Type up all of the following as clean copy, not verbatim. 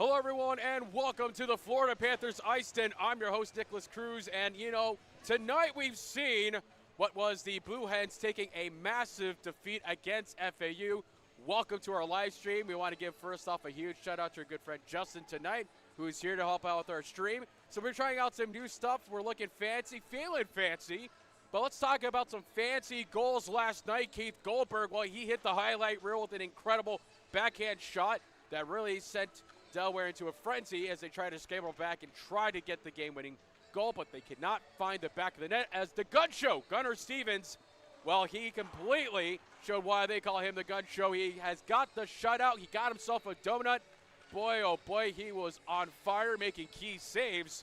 Hello, everyone, and welcome to the Florida Panthers Ice Den. I'm your host, Nicholas Cruz, and tonight we've seen what was the Blue Hens taking a massive defeat against FAU. Welcome to our live stream. We want to give first off a huge shout out to our good friend Justin tonight, who is here to help out with our stream. So we're trying out some new stuff. We're looking fancy, feeling fancy. But let's talk about some fancy goals last night. Keith Goldberg, well, he hit the highlight reel with an incredible backhand shot that really sent Delaware into a frenzy as they try to scramble back and try to get the game-winning goal, but they could not find the back of the net as the gun show, Gunnar Stevens, well, he completely showed why they call him the gun show. He has got the shutout. He got himself a donut. Boy, oh boy, he was on fire making key saves.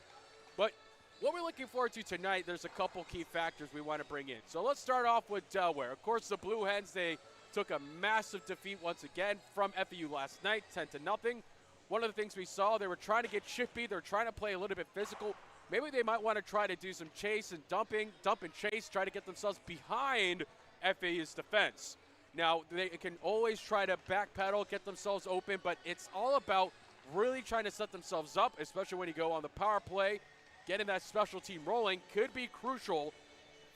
But what we're looking forward to tonight, there's a couple key factors we want to bring in. So let's start off with Delaware. Of course, the Blue Hens, they took a massive defeat once again from FAU last night, 10-0. One of the things we saw, they were trying to get chippy. They're trying to play a little bit physical. Maybe they might want to try to do some chase and dump and chase, try to get themselves behind FAU's defense. Now, they can always try to backpedal, get themselves open, but it's all about really trying to set themselves up, especially when you go on the power play. Getting that special team rolling could be crucial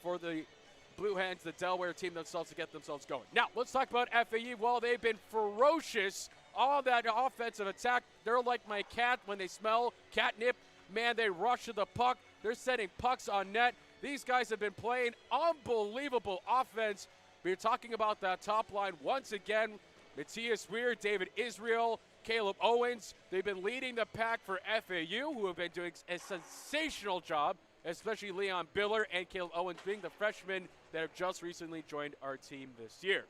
for the Blue Hens, the Delaware team themselves, to get themselves going. Now, let's talk about FAU. Well, they've been ferocious on that offensive attack. They're like my cat when they smell catnip. Man, they rush to the puck. They're setting pucks on net. These guys have been playing unbelievable offense. We're talking about that top line once again. Matthias Weir, David Israel, Caleb Owens. They've been leading the pack for FAU, who have been doing a sensational job, especially Leon Biller and Caleb Owens being the freshmen that have just recently joined our team this year.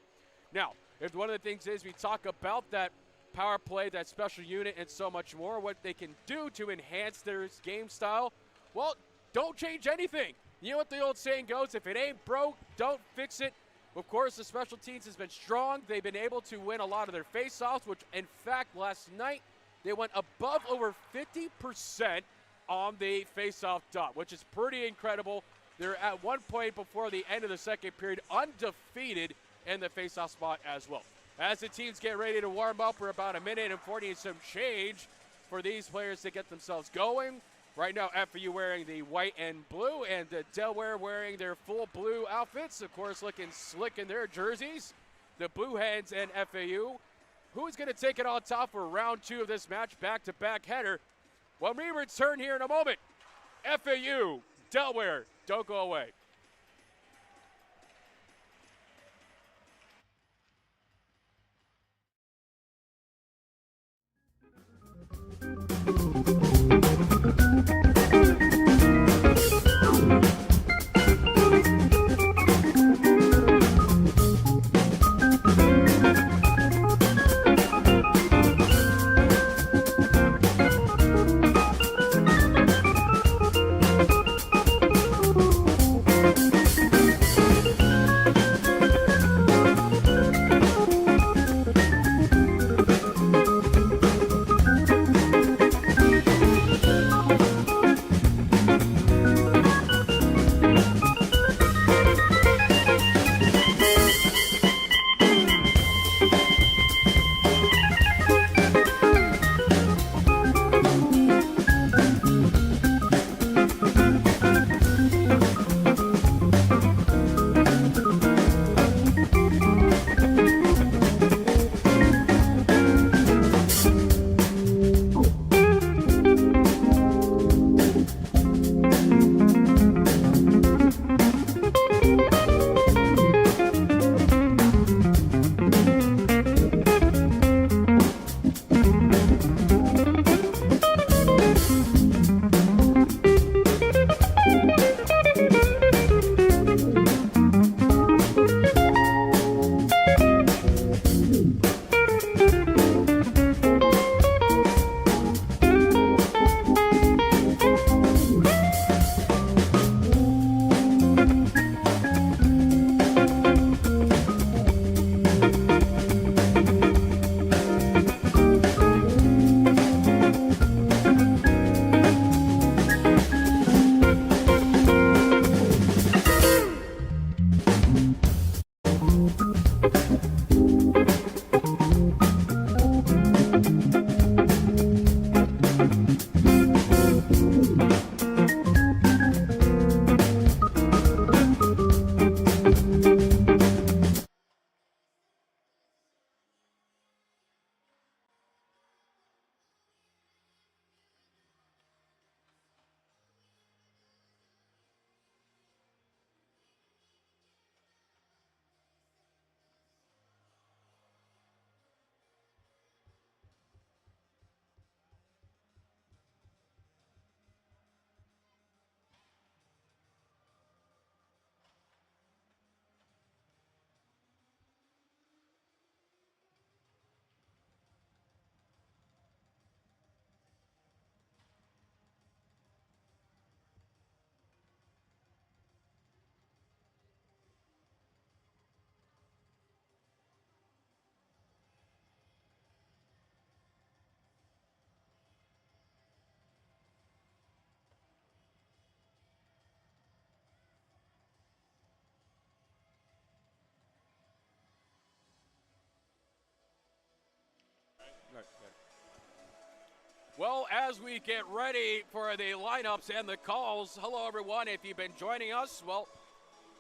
Now, if one of the things is we talk about that power play, that special unit, and so much more, what they can do to enhance their game style, well, don't change anything. You know what the old saying goes, if it ain't broke, don't fix it. Of course, the special teams has been strong. They've been able to win a lot of their face-offs, which, in fact, last night, they went above over 50% on the face-off dot, which is pretty incredible. They're at one point before the end of the second period undefeated in the face-off spot as well. As the teams get ready to warm up, we're about a minute and 40 and some change for these players to get themselves going. Right now, FAU wearing the white and blue, and the Delaware wearing their full blue outfits, of course, looking slick in their jerseys. The Blue Hens and FAU. Who's going to take it on top for round two of this match, back-to-back header? When we return here in a moment, FAU, Delaware, don't go away. Right. Well, as we get ready for the lineups and the calls, hello everyone. If you've been joining us, well,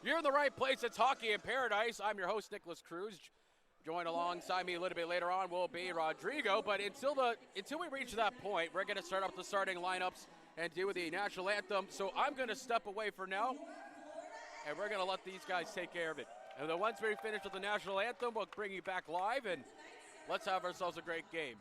you're in the right place. It's Hockey in Paradise. I'm your host, Nicholas Cruz. Join alongside me a little bit later on will be Rodrigo. But until we reach that point, we're going to start up the starting lineups and do the national anthem. So I'm going to step away for now, and we're going to let these guys take care of it. And then once we finish with the national anthem, we'll bring you back live, and let's have ourselves a great game.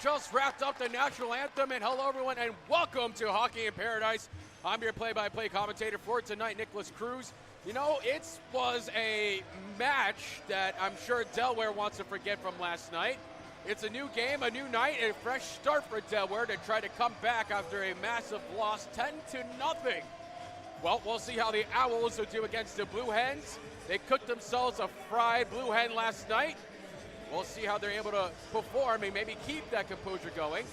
Just wrapped up the national anthem, and hello everyone and welcome to Hockey in Paradise. I'm your play-by-play commentator for tonight, Nicholas Cruz. You know, it was a match that I'm sure Delaware wants to forget from last night. It's a new game, a new night, and a fresh start for Delaware to try to come back after a massive loss, 10-0. Well, we'll see how the Owls will do against the Blue Hens. They cooked themselves a fried Blue Hen last night. We'll see how they're able to perform and maybe keep that composure going.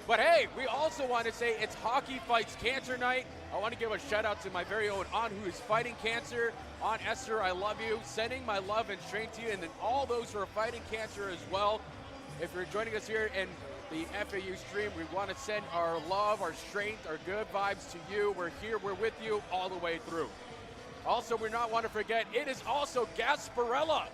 But hey, we also want to say it's Hockey Fights Cancer Night. I want to give a shout out to my very own aunt who is fighting cancer. Aunt Esther, I love you. Sending my love and strength to you, and then all those who are fighting cancer as well. If you're joining us here in the FAU stream, we want to send our love, our strength, our good vibes to you. We're here, we're with you all the way through. Also, we not want to forget, it is also Gasparilla.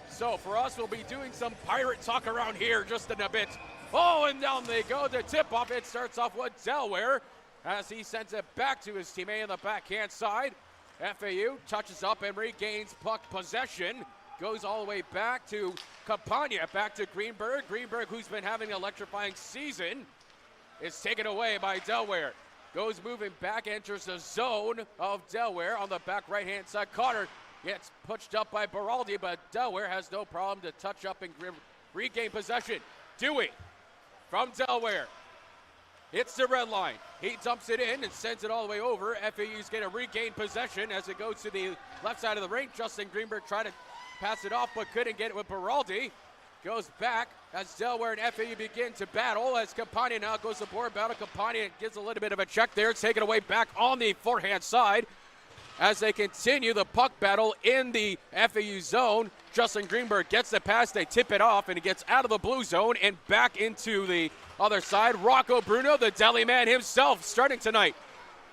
So for us, we'll be doing some pirate talk around here just in a bit. Oh, and down they go. The tip-off, it starts off with Delaware as he sends it back to his teammate on the backhand side. FAU touches up and regains puck possession. Goes all the way back to Campagna, back to Greenberg. Greenberg, who's been having an electrifying season, is taken away by Delaware. Goes moving back, enters the zone of Delaware on the back right-hand side. Carter gets pushed up by Baraldi, but Delaware has no problem to touch up and regain possession. Dewey from Delaware hits the red line. He dumps it in and sends it all the way over. FAU's going to regain possession as it goes to the left side of the rink. Justin Greenberg tried to pass it off but couldn't get it with Baraldi. Goes back as Delaware and FAU begin to battle as Campagna now goes to board battle. Campagna gives a little bit of a check there. It's taken away back on the forehand side as they continue the puck battle in the FAU zone. Justin Greenberg gets the pass, they tip it off, and it gets out of the blue zone and back into the other side. Rocco Bruno, the deli man himself, starting tonight.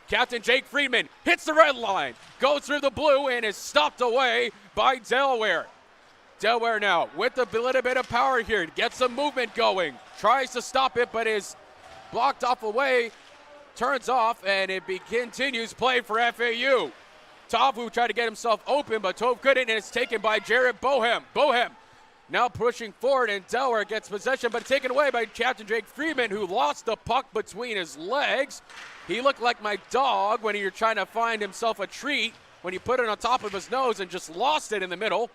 Captain Jake Friedman hits the red line, goes through the blue, and is stopped away by Delaware. Delaware now with a little bit of power here, gets some movement going, tries to stop it, but is blocked off away, turns off, and it continues play for FAU. Tov tried to get himself open, but Tove couldn't, and it's taken by Jared Bohem. Bohem now pushing forward, and Delaware gets possession, but taken away by Captain Jake Freeman, who lost the puck between his legs. He looked like my dog when you're trying to find himself a treat, when you put it on top of his nose and just lost it in the middle.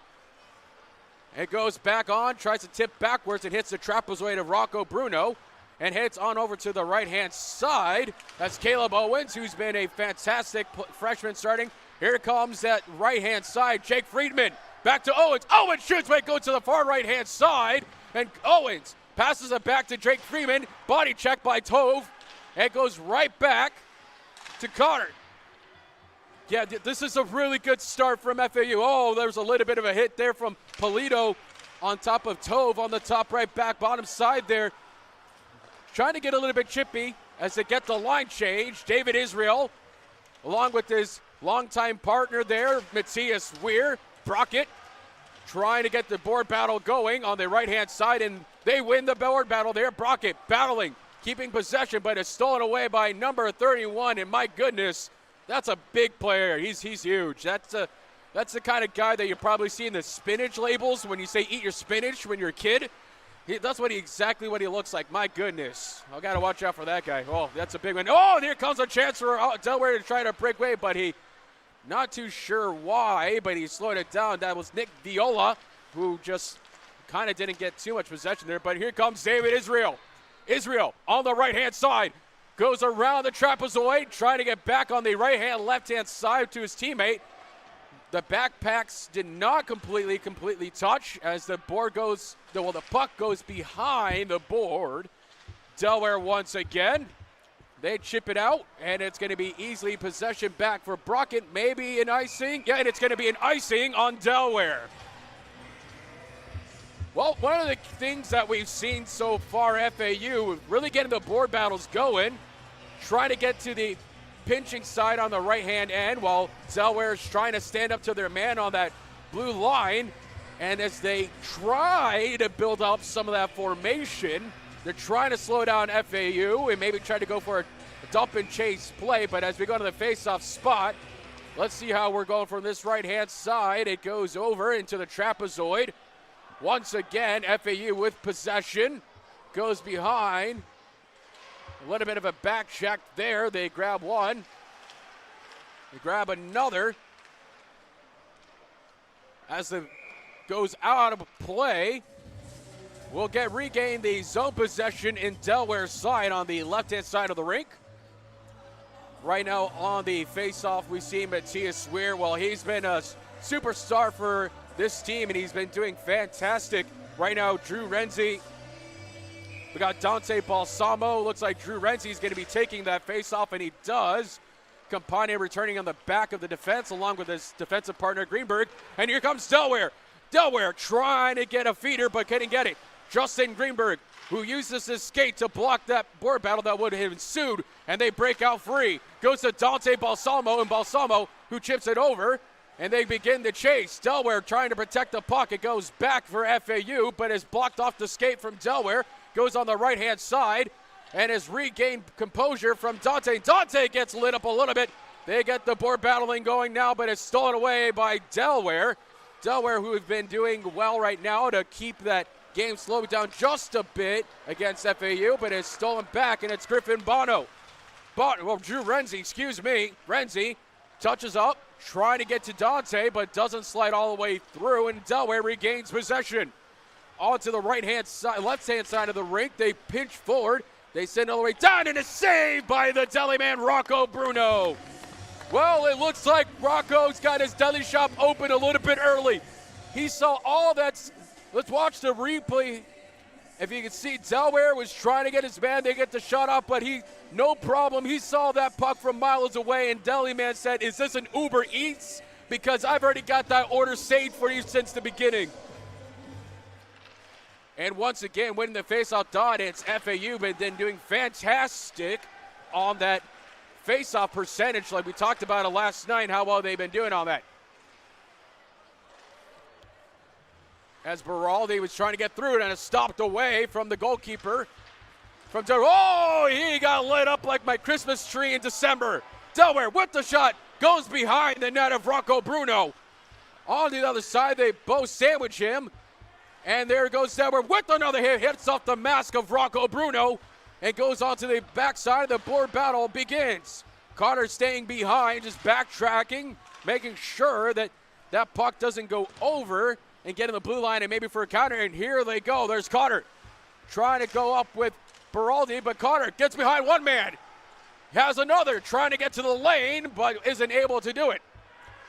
It goes back on, tries to tip backwards, and hits the trapezoid of Rocco Bruno, and heads on over to the right-hand side. That's Caleb Owens, who's been a fantastic freshman starting. Here comes that right-hand side. Jake Friedman back to Owens. Owens shoots, but goes to the far right-hand side. And Owens passes it back to Jake Freeman. Body check by Tove. It goes right back to Carter. Yeah, this is a really good start from FAU. Oh, there's a little bit of a hit there from Polito on top of Tove on the top right back bottom side there. Trying to get a little bit chippy as they get the line change. David Israel, along with his longtime partner there, Matthias Weir. Brockett trying to get the board battle going on the right-hand side, and they win the board battle there. Brockett battling, keeping possession, but is stolen away by number 31, and my goodness, that's a big player. He's huge. That's the kind of guy that you probably see in the spinach labels when you say eat your spinach when you're a kid. That's exactly what he looks like. My goodness. I got to watch out for that guy. Oh, that's a big one. Oh, and here comes a chance for Delaware to try to break away, but he not too sure why, but he slowed it down. That was Nick Viola, who just kind of didn't get too much possession there. But here comes David Israel. Israel on the right-hand side. Goes around the trapezoid, trying to get back on the right-hand, left-hand side to his teammate. The backpacks did not completely touch as the board goes, the puck goes behind the board. Delaware once again. They chip it out, and it's going to be easily possession back for Brockett. Maybe an icing. Yeah, and it's going to be an icing on Delaware. Well, one of the things that we've seen so far, FAU, really getting the board battles going, trying to get to the pinching side on the right-hand end while Delaware's trying to stand up to their man on that blue line. And as they try to build up some of that formation, they're trying to slow down FAU and maybe try to go for a dump and chase play. But as we go to the face-off spot, let's see how we're going from this right-hand side. It goes over into the trapezoid. Once again, FAU with possession. Goes behind. A little bit of a back check there. They grab one. They grab another. as it goes out of play. We'll regain the zone possession in Delaware's side on the left-hand side of the rink. Right now on the face-off, we see Matthias Swear. Well, he's been a superstar for this team, and he's been doing fantastic. Right now, Drew Renzi. We got Dante Balsamo. Looks like Drew Renzi is going to be taking that face-off, and he does. Campagna returning on the back of the defense along with his defensive partner, Greenberg. And here comes Delaware. Delaware trying to get a feeder, but couldn't get it. Justin Greenberg, who uses his skate to block that board battle that would have ensued, and they break out free. Goes to Dante Balsamo, and Balsamo, who chips it over, and they begin the chase. Delaware trying to protect the puck. It goes back for FAU, but is blocked off the skate from Delaware. Goes on the right-hand side, and has regained composure from Dante. Dante gets lit up a little bit. They get the board battling going now, but it's stolen away by Delaware. Delaware, who have been doing well right now to keep that game slowed down just a bit against FAU, but it's stolen back, and it's Griffin Drew Renzi, Renzi touches up, trying to get to Dante, but doesn't slide all the way through, and Delaware regains possession. Onto the right-hand side, left-hand side of the rink, they pinch forward, they send it all the way down, and a save by the deli man, Rocco Bruno. Well, it looks like Rocco's got his deli shop open a little bit early. He saw all that. Let's watch the replay. If you can see, Delaware was trying to get his man. They get the shot off, but no problem. He saw that puck from miles away, and Deli Man said, is this an Uber Eats? Because I've already got that order saved for you since the beginning. And once again, winning the faceoff dot, it's FAU, but then doing fantastic on that faceoff percentage, like we talked about it last night, how well they've been doing on that. As Beraldi was trying to get through it and is stopped away from the goalkeeper. He got lit up like my Christmas tree in December. Delaware with the shot, goes behind the net of Rocco Bruno. On the other side, they both sandwich him. And there goes Delaware with another hit, hits off the mask of Rocco Bruno, and goes onto the backside. The board battle begins. Carter staying behind, just backtracking, making sure that that puck doesn't go over and get in the blue line and maybe for a counter, and here they go. There's Carter trying to go up with Beraldi, but Carter gets behind one man. Has another trying to get to the lane, but isn't able to do it.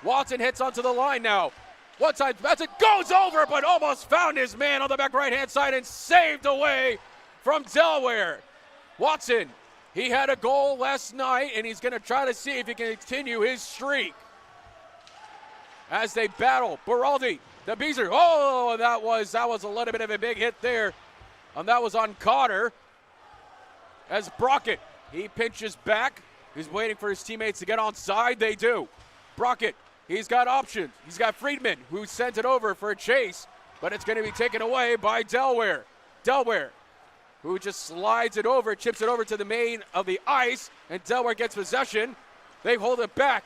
Watson hits onto the line now. One side, that's it, goes over, but almost found his man on the back right-hand side and saved away from Delaware. Watson, he had a goal last night, and he's going to try to see if he can continue his streak. As they battle, Beraldi, the Beezer, that was a little bit of a big hit there. And that was on Carter. As Brockett, he pinches back. He's waiting for his teammates to get onside. They do. Brockett, he's got options. He's got Friedman, who sent it over for a chase, but it's going to be taken away by Delaware. Delaware, who just slides it over, chips it over to the main of the ice, and Delaware gets possession. They hold it back.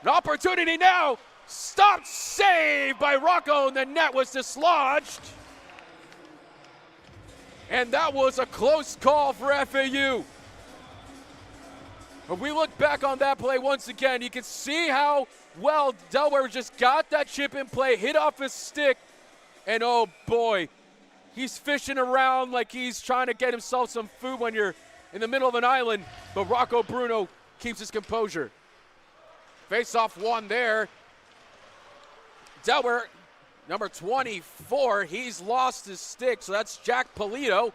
An opportunity now. Stopped, saved by Rocco, and the net was dislodged. And that was a close call for FAU. When we look back on that play once again, you can see how well Delaware just got that chip in play, hit off his stick, and oh boy, he's fishing around like he's trying to get himself some food when you're in the middle of an island, but Rocco Bruno keeps his composure. Face-off one there. Delaware, number 24, he's lost his stick, so that's Jack Polito.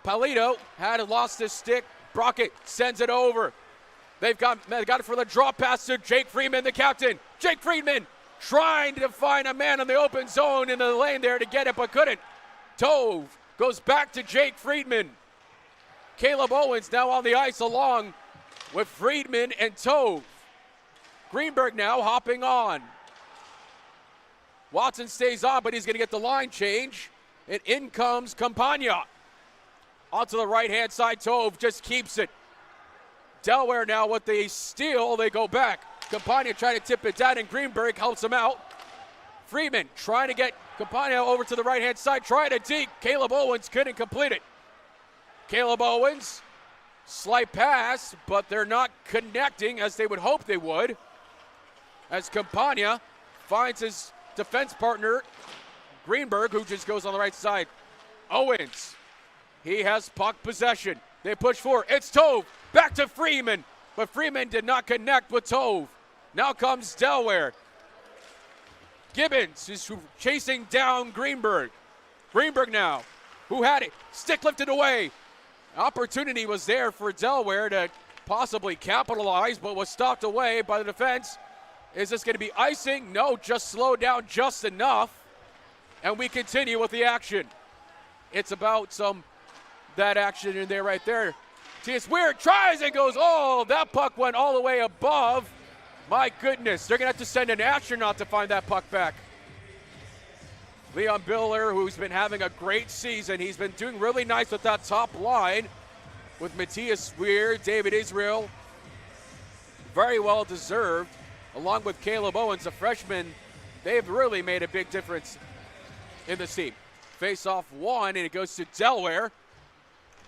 Polito had lost his stick. Brockett sends it over. They got it for the drop pass to Jake Friedman, the captain. Jake Friedman trying to find a man in the open zone in the lane there to get it, but couldn't. Tove goes back to Jake Friedman. Caleb Owens now on the ice along with Friedman and Tove. Greenberg now hopping on. Watson stays on, but he's going to get the line change. And in comes Campagna. Onto the right-hand side, Tove just keeps it. Delaware now with the steal, they go back. Campagna trying to tip it down, and Greenberg helps him out. Freeman trying to get Campagna over to the right-hand side, trying to deke. Caleb Owens couldn't complete it. Caleb Owens, slight pass, but they're not connecting as they would hope they would. As Campagna finds his defense partner, Greenberg, who just goes on the right side. Owens, he has puck possession. They push forward. It's Tove. Back to Freeman. But Freeman did not connect with Tove. Now comes Delaware. Gibbons is chasing down Greenberg. Greenberg now, who had it. Stick lifted away. Opportunity was there for Delaware to possibly capitalize, but was stopped away by the defense. Is this going to be icing? No, just slow down just enough. And we continue with the action. It's about that action in there right there. T.S. Weird tries and goes, oh, that puck went all the way above. My goodness, they're going to have to send an astronaut to find that puck back. Leon Biller, who's been having a great season, he's been doing really nice with that top line with Matthias Weir, David Israel. Very well deserved, along with Caleb Owens, a freshman. They've really made a big difference in this team. Face-off one, and it goes to Delaware.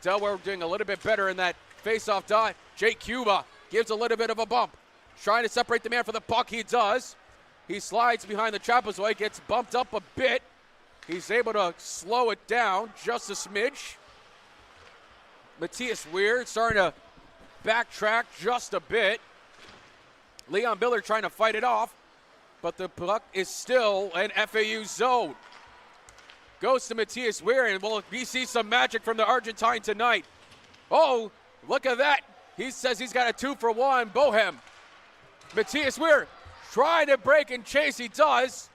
Delaware doing a little bit better in that face-off dot. Jake Cuba gives a little bit of a bump. Trying to separate the man for the puck, he does. He slides behind the trapezoid, gets bumped up a bit. He's able to slow it down just a smidge. Matthias Weir starting to backtrack just a bit. Leon Biller trying to fight it off, but the puck is still an FAU zone. Goes to Matthias Weir, and will we see some magic from the Argentine tonight? Oh, look at that. He says he's got a 2-for-1, Bohem. Matthias Weir trying to break and chase, he does.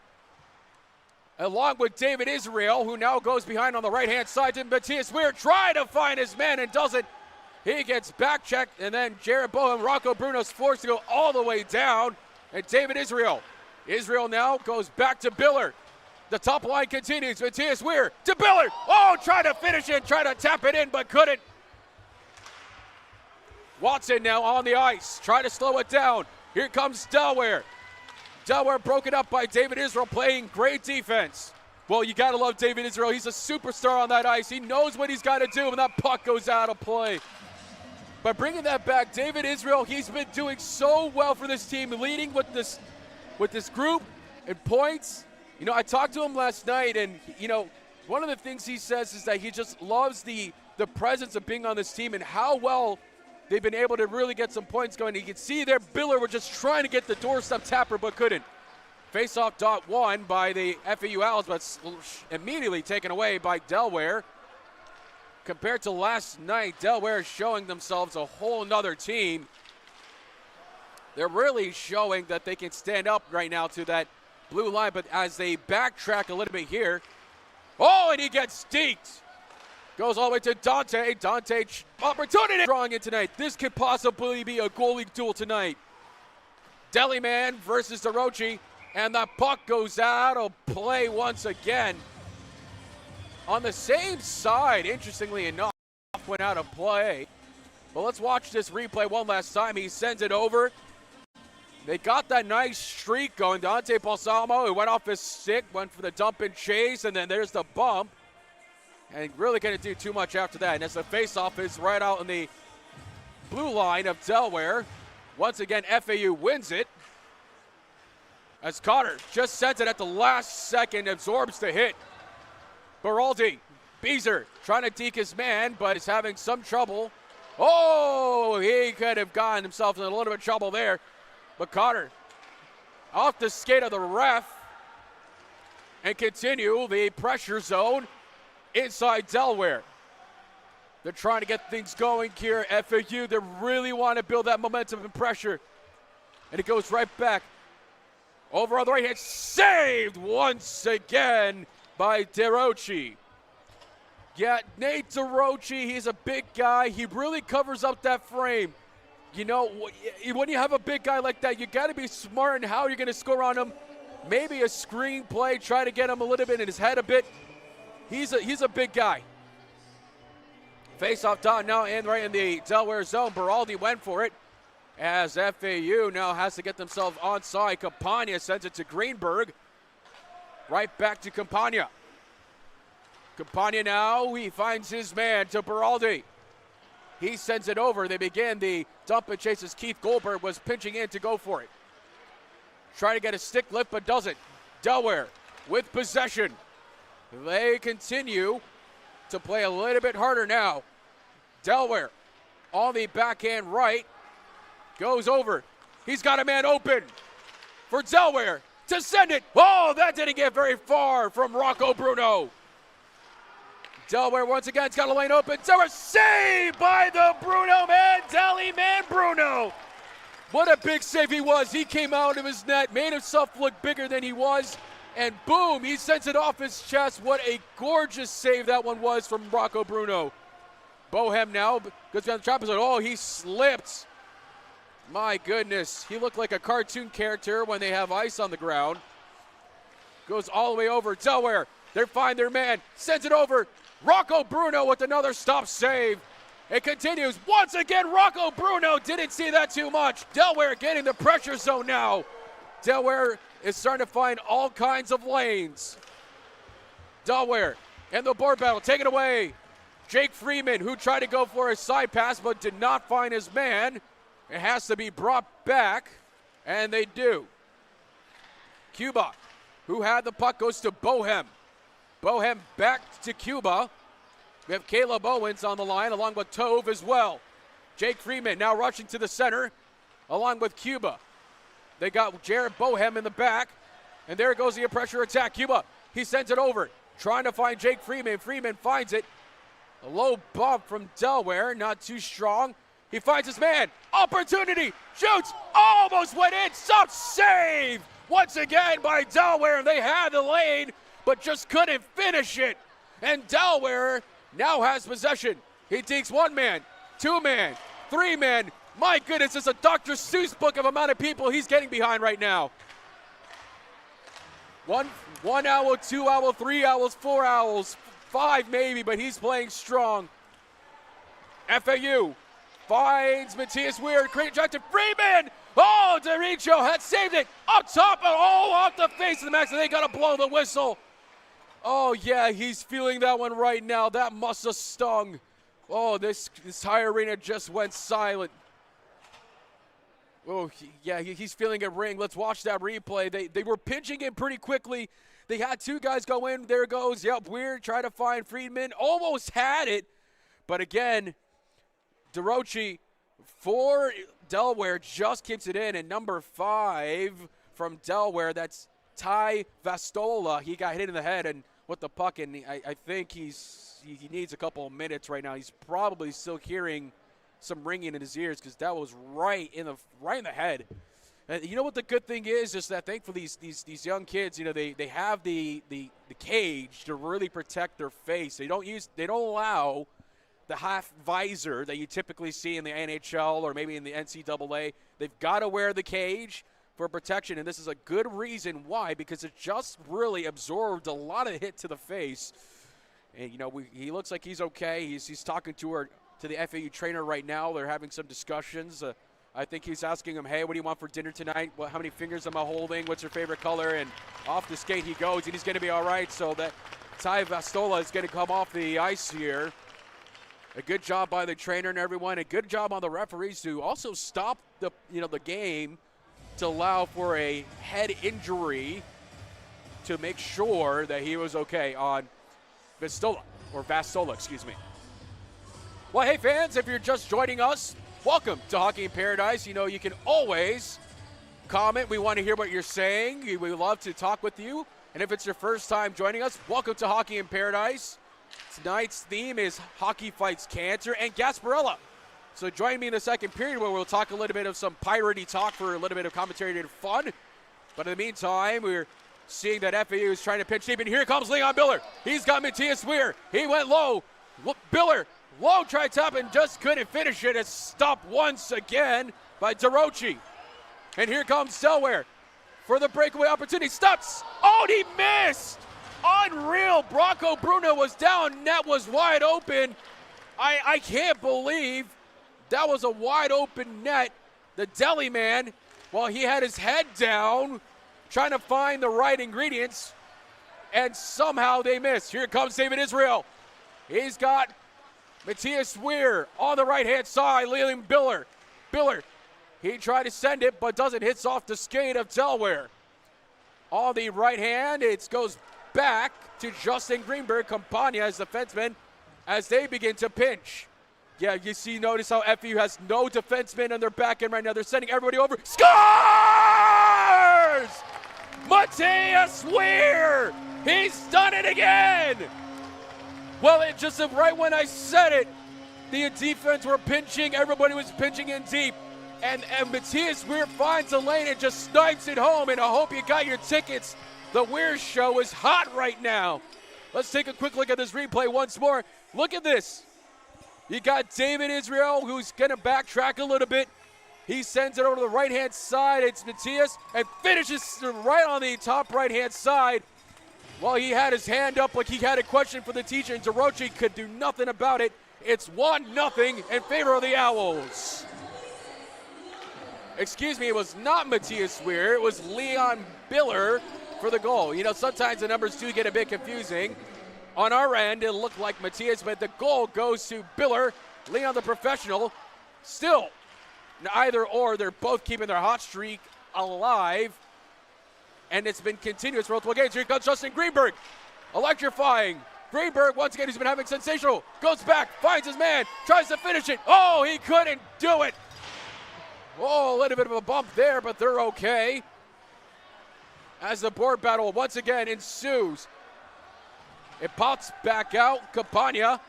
Along with David Israel, who now goes behind on the right-hand side to Matthias Weir, trying to find his man and doesn't. He gets back checked, and then Jared Bohem, Rocco Bruno's forced to go all the way down. And David Israel. Israel now goes back to Biller. The top line continues. Matthias Weir to Biller. Oh, trying to finish it, trying to tap it in, but couldn't. Watson now on the ice, trying to slow it down. Here comes Delaware. Delaware broken up by David Israel, playing great defense. Well, you got to love David Israel. He's a superstar on that ice. He knows what he's got to do when that puck goes out of play. But bringing that back, David Israel, he's been doing so well for this team, leading with this group in points. You know, I talked to him last night, and, you know, one of the things he says is that he just loves the presence of being on this team and how well they've been able to really get some points going. You can see there, Biller were just trying to get the doorstep tapper, but couldn't. Face-off dot one by the FAU Owls, but immediately taken away by Delaware. Compared to last night, Delaware is showing themselves a whole nother team. They're really showing that they can stand up right now to that blue line, but as they backtrack a little bit here, oh, and he gets steked. Goes all the way to Dante. Dante, opportunity drawing in tonight. This could possibly be a goalie duel tonight. Deliman versus DeRochi, and the puck goes out of play once again. On the same side, interestingly enough, went out of play. But let's watch this replay one last time. He sends it over. They got that nice streak going. Dante Balsamo, who went off his stick, went for the dump and chase, and then there's the bump. And really couldn't do too much after that. And as the faceoff is right out in the blue line of Delaware. Once again, FAU wins it. As Cotter just sends it at the last second, absorbs the hit. Beraldi, Beezer trying to deke his man, but is having some trouble. Oh, he could have gotten himself in a little bit of trouble there. But Cotter off the skate of the ref and continue the pressure zone inside Delaware. They're trying to get things going here at FAU. They really want to build that momentum and pressure. And it goes right back. Over on the right hand, saved once again by DeRochi. Yeah, Nate DeRochi, he's a big guy. He really covers up that frame. You know, when you have a big guy like that, you got to be smart in how you're going to score on him. Maybe a screen play, try to get him a little bit in his head a bit. He's a big guy. Face-off dot now and right in the Delaware zone. Beraldi went for it as FAU now has to get themselves onside. Campagna sends it to Greenberg. Right back to Campagna. Campagna now, he finds his man to Beraldi. He sends it over. They begin the dump and chase as Keith Goldberg was pinching in to go for it. Trying to get a stick lift, but doesn't. Delaware with possession. They continue to play a little bit harder now. Delaware on the backhand right. Goes over. He's got a man open for Delaware to send it. Oh, that didn't get very far from Rocco Bruno. Delaware once again, it's got a lane open. Delaware saved by the Bruno man, Deli man Bruno. What a big save he was. He came out of his net, made himself look bigger than he was, and boom, he sends it off his chest. What a gorgeous save that one was from Rocco Bruno. Bohem now goes down the trap zone. Oh, he slipped. My goodness, he looked like a cartoon character when they have ice on the ground. Goes all the way over. Delaware, they find their man, sends it over. Rocco Bruno with another stop save. It continues. Once again, Rocco Bruno didn't see that too much. Delaware getting the pressure zone now. Delaware is starting to find all kinds of lanes. Delaware and the board battle, take it away. Jake Freeman, who tried to go for a side pass but did not find his man. It has to be brought back, and they do. Cuba, who had the puck, goes to Bohem. Bohem back to Cuba. We have Caleb Owens on the line, along with Tove as well. Jake Freeman now rushing to the center, along with Cuba. They got Jared Bohem in the back, and there goes the pressure attack. Cuba, he sends it over, trying to find Jake Freeman. Freeman finds it. A low bump from Delaware, not too strong. He finds his man. Opportunity. Shoots. Almost went in. Stop save. Once again by Delaware. They had the lane, but just couldn't finish it. And Delaware now has possession. He takes one man, two man, three man. My goodness, it's a Dr. Seuss book of amount of people he's getting behind right now. One owl, two owl, three owls, four owls, five maybe, but he's playing strong. FAU finds Matthias Weir, great drive to Freeman. Oh, DeRicho had saved it up top and all off the face of the max, and they got to blow the whistle. Oh, yeah, he's feeling that one right now. That must have stung. Oh, this entire arena just went silent. Oh, he's feeling it ring. Let's watch that replay. They were pinching it pretty quickly. They had two guys go in. There goes, yep, Weir trying to find Friedman. Almost had it. But again, DeRochi for Delaware just keeps it in. And number 5 from Delaware, that's Ty Vastola. He got hit in the head and with the puck, and I think he needs a couple of minutes right now. He's probably still hearing some ringing in his ears because that was right in the head. And you know what the good thing is that thankfully these young kids, you know, they have the cage to really protect their face. They don't allow the half visor that you typically see in the NHL or maybe in the NCAA. They've got to wear the cage for protection, and this is a good reason why, because it just really absorbed a lot of hit to the face. And you know, he looks like he's okay. He's talking to the FAU trainer right now. They're having some discussions. I think he's asking him, hey, what do you want for dinner tonight? How many fingers am I holding? What's your favorite color? And off the skate he goes, and he's going to be all right. So that Ty Vastola is going to come off the ice here. A good job by the trainer and everyone. A good job on the referees to also stop the game to allow for a head injury to make sure that he was okay on Vastola, excuse me. Well, hey fans, if you're just joining us, welcome to Hockey in Paradise. You know, you can always comment. We want to hear what you're saying. We love to talk with you. And if it's your first time joining us, welcome to Hockey in Paradise. Tonight's theme is Hockey Fights Cancer and Gasparilla. So join me in the second period where we'll talk a little bit of some piratey talk for a little bit of commentary and fun. But in the meantime, we're seeing that FAU is trying to pitch deep, and here comes Leon Biller. He's got Matthias Weir. He went low. Biller, low tried top and just couldn't finish it. It's stopped once again by DeRochi. And here comes Delaware for the breakaway opportunity. Stops. Oh, he missed. Unreal. Rocco Bruno was down. Net was wide open. I can't believe that was a wide open net. The deli man, while he had his head down, trying to find the right ingredients, and somehow they missed. Here comes David Israel. He's got Matthias Weir on the right-hand side, Leland Biller. Biller, he tried to send it, but doesn't. Hits off the skate of Delaware. On the right hand, it goes back to Justin Greenberg, Campagna as defenseman, as they begin to pinch. Yeah, notice how FAU has no defensemen on their back end right now. They're sending everybody over. Scores! Matthias Weir! He's done it again! Well, it just right when I said it, the defense were pinching. Everybody was pinching in deep. And Matthias Weir finds a lane and just snipes it home. And I hope you got your tickets. The Weir show is hot right now. Let's take a quick look at this replay once more. Look at this. You got David Israel, who's going to backtrack a little bit. He sends it over to the right-hand side. It's Matthias and finishes right on the top right-hand side. While he had his hand up like he had a question for the teacher, and Dorochi could do nothing about it. It's 1-0 in favor of the Owls. Excuse me, it was not Matthias Weir. It was Leon Biller for the goal. You know, sometimes the numbers do get a bit confusing. On our end, it looked like Matthias, but the goal goes to Biller. Leon, the professional, still either or. They're both keeping their hot streak alive. And it's been continuous for multiple games. Here comes Justin Greenberg, electrifying. Greenberg, once again, he's been having sensational. Goes back, finds his man, tries to finish it. Oh, he couldn't do it. Oh, a little bit of a bump there, but they're okay. As the board battle once again ensues. It pops back out. Campagna,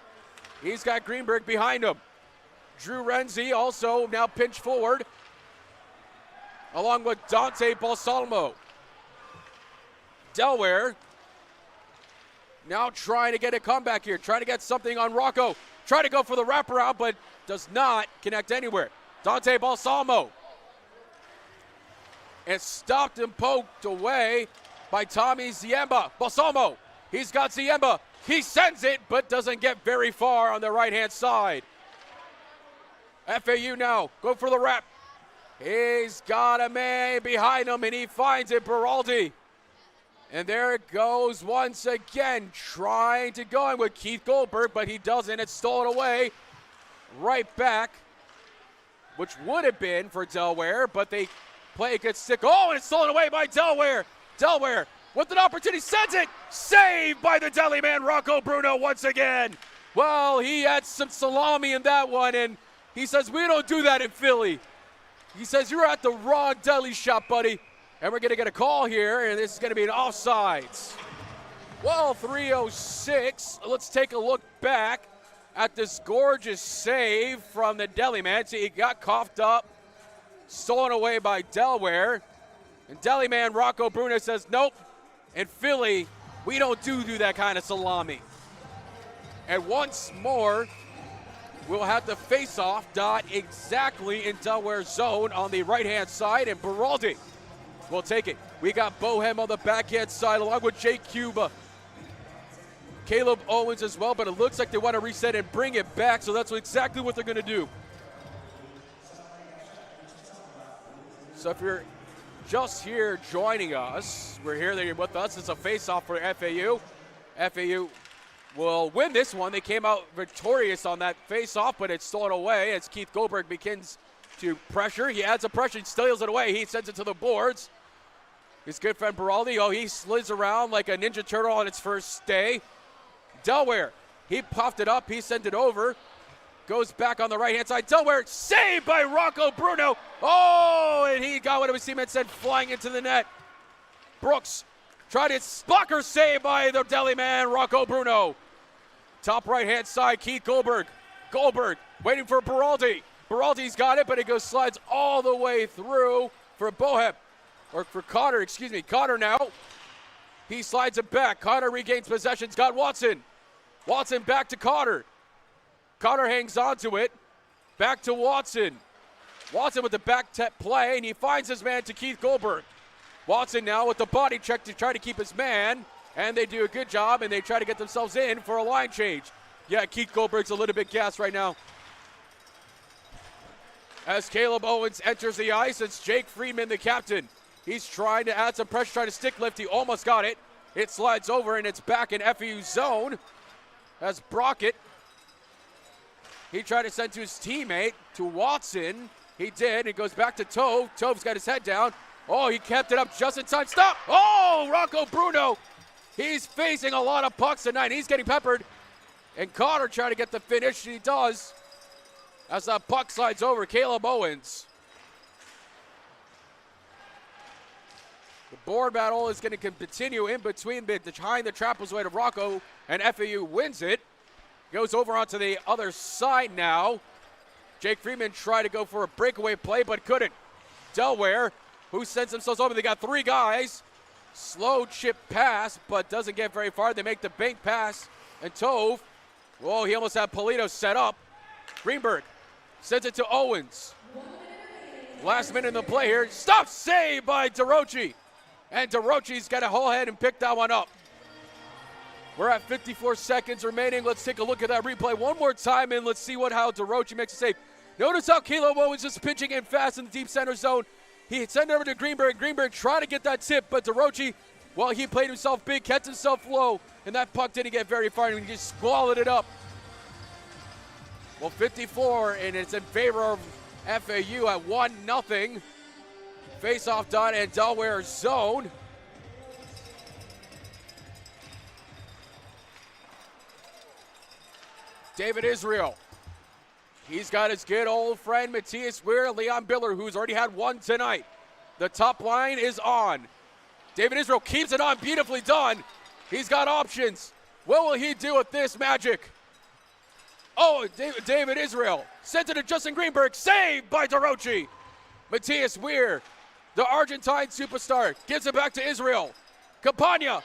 he's got Greenberg behind him. Drew Renzi also now pinched forward, along with Dante Balsamo. Delaware now trying to get a comeback here, trying to get something on Rocco. Trying to go for the wraparound, but does not connect anywhere. Dante Balsamo. And stopped and poked away by Tommy Ziemba. Balsamo, he's got Ziemba. He sends it, but doesn't get very far on the right-hand side. FAU now, go for the wrap. He's got a man behind him, and he finds it, Beraldi. And there it goes once again, trying to go in with Keith Goldberg, but he doesn't. It's stolen away right back, which would have been for Delaware, but they play a good stick. Oh, and it's stolen away by Delaware. Delaware with an opportunity, sends it. Saved by the deli man, Rocco Bruno, once again. Well, he had some salami in that one, and he says, we don't do that in Philly. He says, you're at the wrong deli shop, buddy. And we're going to get a call here, and this is going to be an offsides. Well, 3:06. Let's take a look back at this gorgeous save from the deli man. See, he got coughed up, stolen away by Delaware. And deli man Rocco Bruno says, nope. In Philly, we don't do that kind of salami. And once more, we'll have the face-off dot exactly in Delaware's zone on the right-hand side, and Beraldi will take it. We got Bohem on the backhand side along with Jake Cuba. Caleb Owens as well, but it looks like they want to reset and bring it back, so that's exactly what they're going to do. So if you're just here joining us, we're here, they're with us. It's a face-off for FAU. FAU will win this one. They came out victorious on that face-off, but it's stolen away as Keith Goldberg begins to pressure. He adds a pressure, he steals it away. He sends it to the boards. His good friend Beraldi, oh, he slides around like a Ninja Turtle on its first day. Delaware, he puffed it up, he sent it over. Goes back on the right-hand side. Delaware, saved by Rocco Bruno. Oh, and he got what his teammate said, flying into the net. Brooks tried it, blocker save by the deli man, Rocco Bruno. Top right-hand side, Keith Goldberg. Goldberg waiting for Beraldi. Beraldi's got it, but it goes slides all the way through for Bohem. Or for Cotter, excuse me. Cotter now. He slides it back. Cotter regains possession. He's got Watson. Watson back to Cotter. Cotter hangs on to it. Back to Watson. Watson with the back play, and he finds his man to Keith Goldberg. Watson now with the body check to try to keep his man, and they do a good job, and they try to get themselves in for a line change. Yeah, Keith Goldberg's a little bit gassed right now. As Caleb Owens enters the ice, it's Jake Friedman, the captain. He's trying to add some pressure, trying to stick lift. He almost got it. It slides over, and it's back in FAU zone. As Brockett, he tried to send to his teammate, to Watson. He did. It goes back to Tove. Tove's got his head down. Oh, he kept it up just in time. Stop! Oh, Rocco Bruno. He's facing a lot of pucks tonight. He's getting peppered. And Connor trying to get the finish. He does. As that puck slides over, Caleb Owens. The board battle is going to continue in between behind the trapezoid of Rocco, and FAU wins it. Goes over onto the other side now. Jake Freeman tried to go for a breakaway play, but couldn't. Delaware, who sends themselves over. They got three guys. Slow chip pass, but doesn't get very far. They make the bank pass, and Tove, whoa, he almost had Polito set up. Greenberg sends it to Owens. Last minute in the play here. Stop save by DeRochi. And DeRochi's got to hold ahead and pick that one up. We're at 54 seconds remaining. Let's take a look at that replay one more time, and let's see how DeRochi makes a save. Notice how Caleb Owens is pitching in fast in the deep center zone. He sent it over to Greenberg. Greenberg trying to get that tip, but DeRochi, well, he played himself big, kept himself low, and that puck didn't get very far, and he just swallowed it up. Well, 54, and it's in favor of FAU at 1-0. Face-off done in Delaware zone. David Israel. He's got his good old friend Matthias Weir, Leon Biller, who's already had one tonight. The top line is on. David Israel keeps it on, beautifully done. He's got options. What will he do with this magic? Oh, David Israel sent it to Justin Greenberg, saved by DeRochi. Matthias Weir, the Argentine superstar, gives it back to Israel. Campagna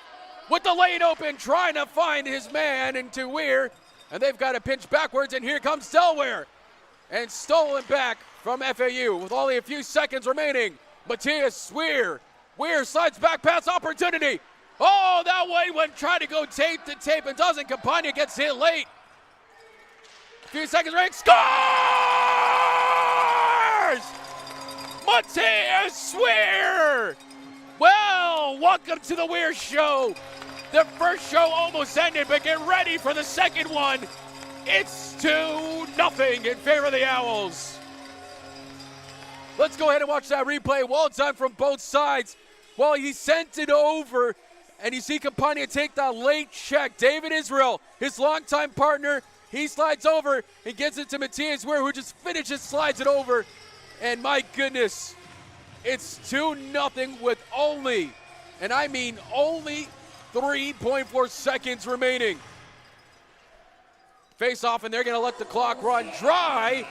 with the lane open, trying to find his man into Weir, and they've got to pinch backwards, and here comes Delaware. And stolen back from FAU with only a few seconds remaining. Matthias Weir. Weir slides back pass opportunity. Oh, that way went trying to go tape to tape and doesn't. Campagna gets hit late. A few seconds remaining. Scores! Matthias Weir! Well, welcome to the Weir Show. The first show almost ended, but get ready for the second one. It's 2-0 in favor of the Owls. Let's go ahead and watch that replay. Well done from both sides. Well, he sent it over, and you see Campagna take that late check. David Israel, his longtime partner, he slides over and gets it to Matthias Weir, who just finishes, slides it over. And my goodness, it's 2-0 with only, and I mean only, 3.4 seconds remaining. Face off, and they're going to let the clock run dry,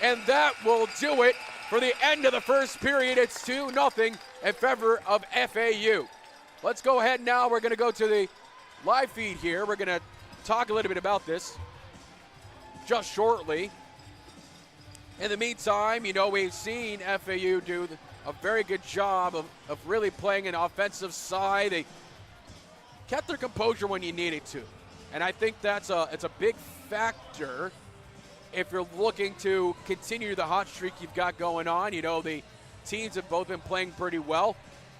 and that will do it for the end of the first period. It's 2-0 in favor of FAU. Let's go ahead now. We're going to go to the live feed here. We're going to talk a little bit about this just shortly. In the meantime, you know, we've seen FAU do a very good job of really playing an offensive side. They kept their composure when you needed to. And I think it's a big factor if you're looking to continue the hot streak you've got going on. You know, the teams have both been playing pretty well.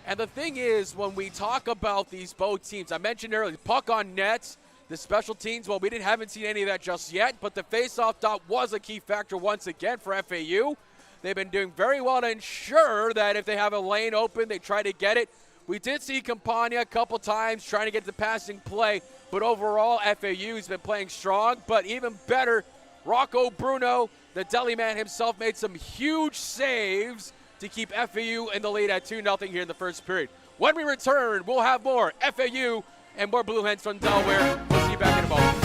And the thing is, when we talk about these both teams, I mentioned earlier, puck on nets, the special teams, well, we haven't seen any of that just yet, but the face-off dot was a key factor once again for FAU. They've been doing very well to ensure that if they have a lane open, they try to get it. We did see Campagna a couple times trying to get the passing play, but overall, FAU's been playing strong. But even better, Rocco Bruno, the deli man himself, made some huge saves to keep FAU in the lead at 2-0 here in the first period. When we return, we'll have more FAU and more Blue Hens from Delaware. We'll see you back in a moment.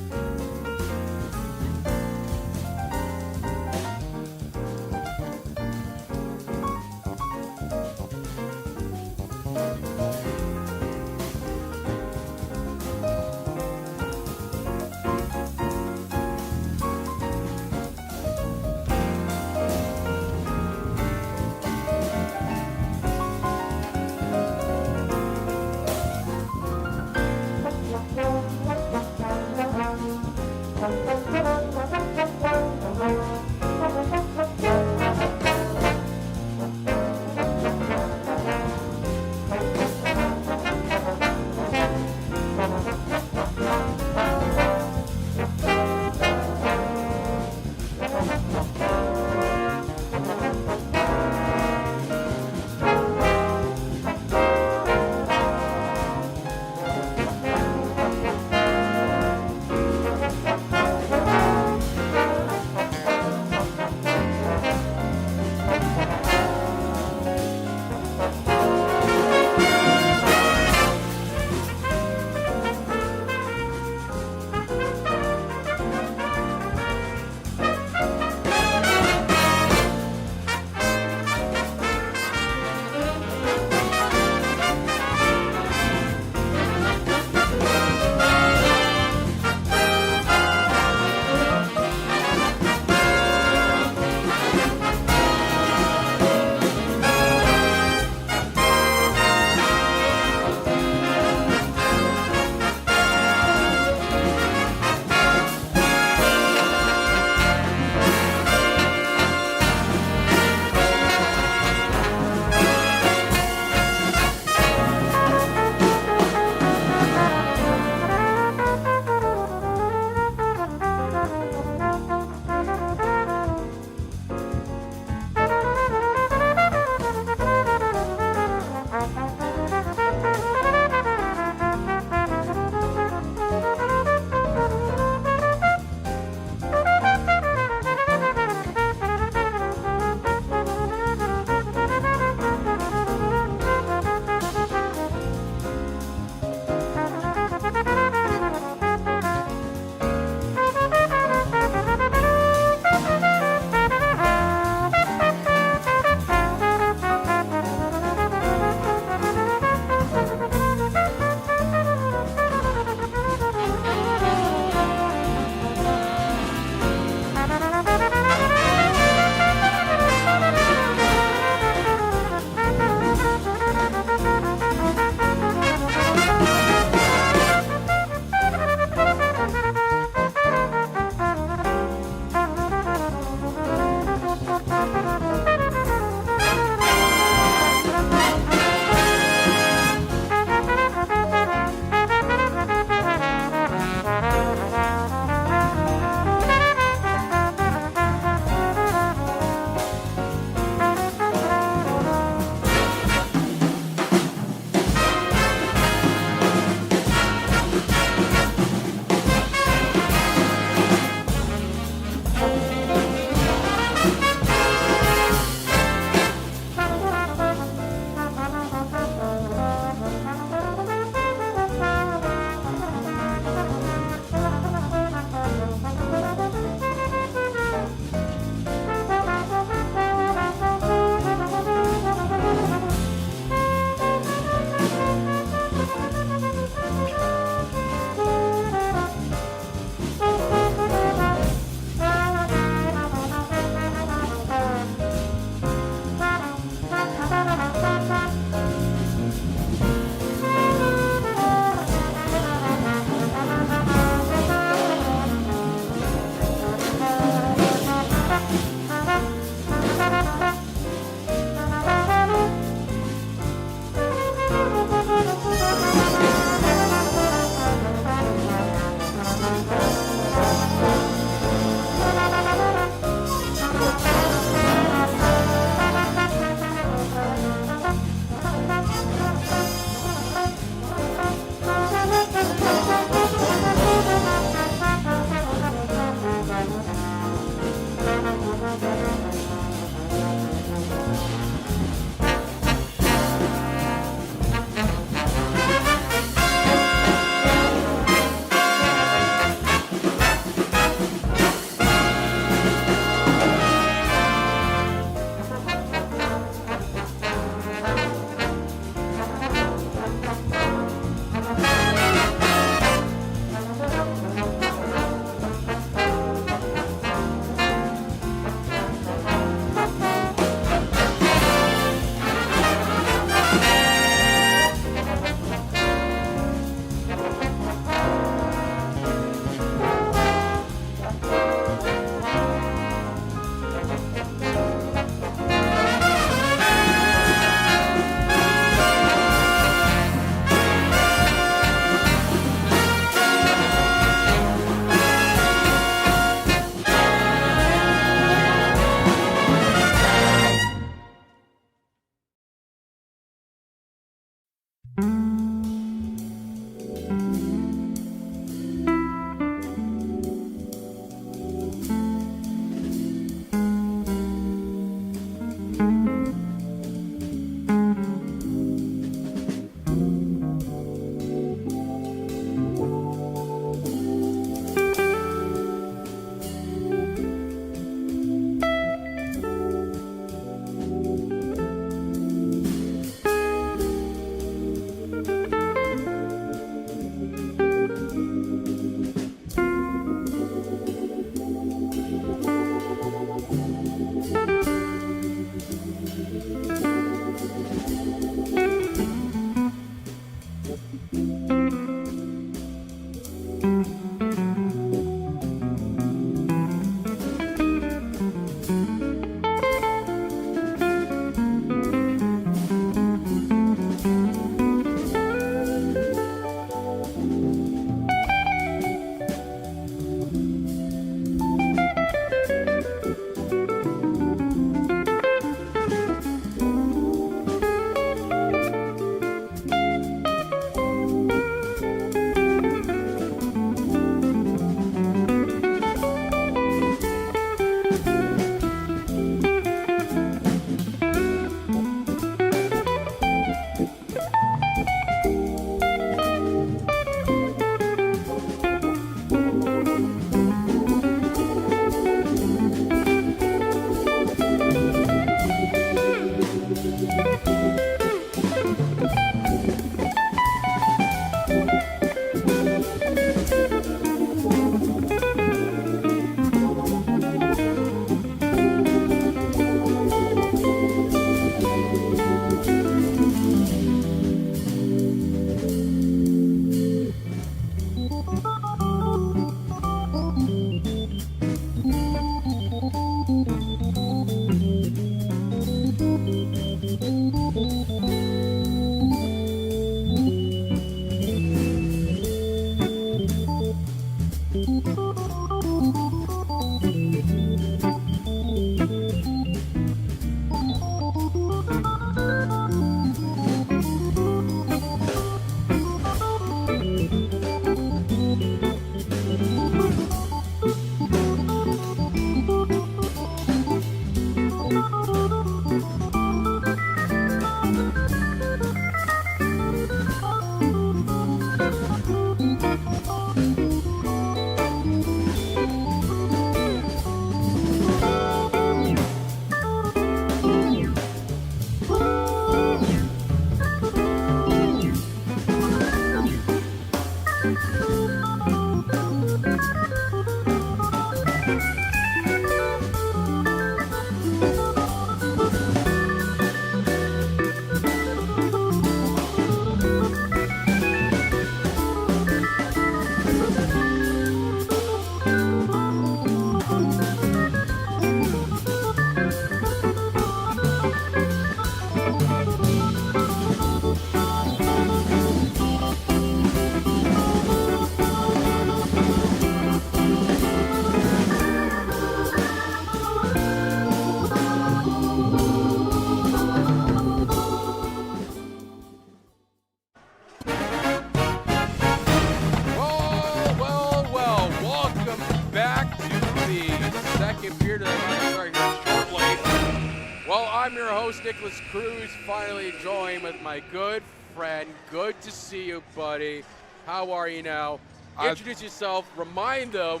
I'm your host, Nicholas Cruz, finally joined with my good friend. Good to see you, buddy. How are you now? Introduce yourself, remind them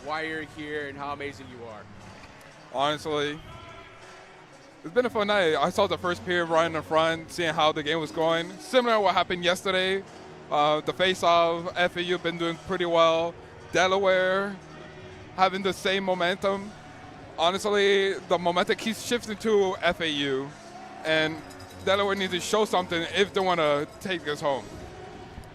why you're here and how amazing you are. Honestly, it's been a fun night. I saw the first period right in the front, seeing how the game was going. Similar to what happened yesterday. The face-off, FAU been doing pretty well. Delaware having the same momentum. Honestly, the momentum keeps shifting to FAU, and Delaware needs to show something if they want to take this home.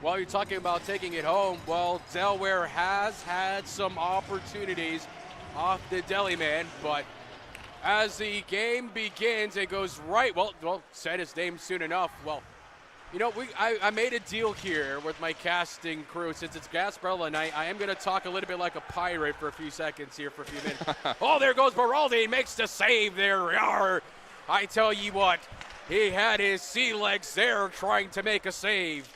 Well, you're talking about taking it home. Well, Delaware has had some opportunities off the deli man, but as the game begins, it goes right. Well, said his name soon enough. Well, you know, I made a deal here with my casting crew. Since it's Gasparilla night, I am going to talk a little bit like a pirate for a few seconds here, for a few minutes. Oh, there goes Baraldi, makes the save there. Yarr. I tell you what, he had his sea legs there trying to make a save.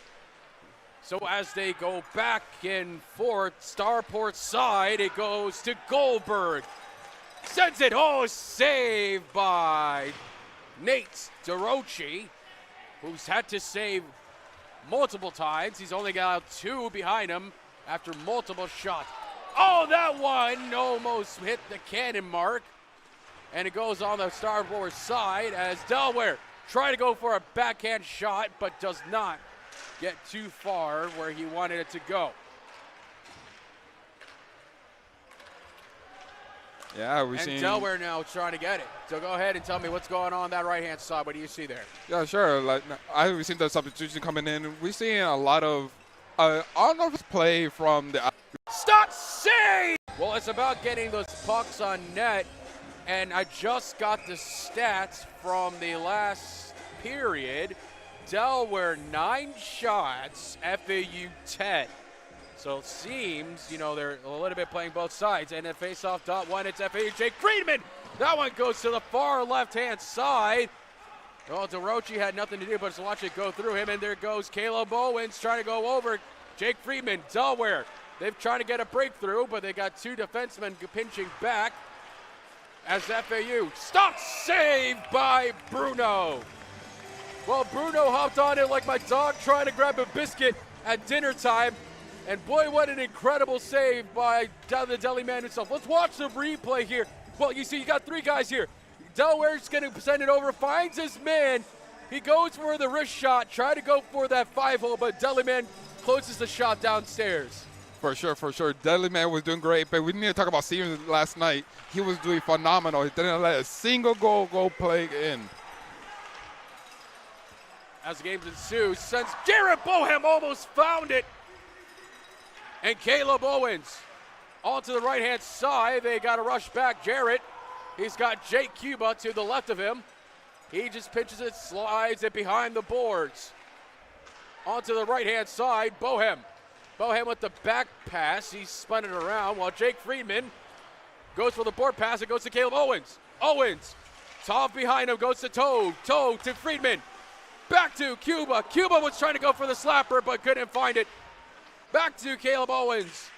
So as they go back and forth, Starport side, it goes to Goldberg. Sends it, saved by Nate DeRochi, who's had to save multiple times. He's only got two behind him after multiple shots. Oh, that one almost hit the cannon mark. And it goes on the Starboard side as Delaware try to go for a backhand shot, but does not get too far where he wanted it to go. Yeah, and Delaware now trying to get it. So go ahead and tell me what's going on that right-hand side. What do you see there? Yeah, sure. We've seen the substitution coming in. We're seeing a lot of I don't know if it's play from the. Stop save! Well, it's about getting those pucks on net, and I just got the stats from the last period. Delaware 9 shots, FAU 10. So it seems, they're a little bit playing both sides. And at faceoff dot one, it's FAU. Jake Friedman. That one goes to the far left-hand side. Well, DeRochi had nothing to do but to watch it go through him. And there goes Caleb Owens trying to go over Jake Friedman. Delaware, they've tried to get a breakthrough, but they got 2 defensemen pinching back as FAU. Stop save by Bruno. Well, Bruno hopped on it like my dog trying to grab a biscuit at dinner time. And boy, what an incredible save by the deli man himself. Let's watch the replay here. Well, you see, you got 3 guys here. Delaware's going to send it over, finds his man. He goes for the wrist shot, try to go for that 5-hole, but deli man closes the shot downstairs. For sure, for sure. Deli man was doing great, but we need to talk about Stevens last night. He was doing phenomenal. He didn't let a single goal go play in. As the games ensue, since Jared Bohem almost found it. And Caleb Owens onto the right-hand side. They got to rush back Jarrett. He's got Jake Cuba to the left of him. He just pitches it, slides it behind the boards. Onto the right-hand side, Bohem. Bohem with the back pass. He spun it around while Jake Friedman goes for the board pass. It goes to Caleb Owens. Owens, Tom behind him, goes to Toe. Toe to Friedman. Back to Cuba. Cuba was trying to go for the slapper but couldn't find it. Back to Caleb Owens.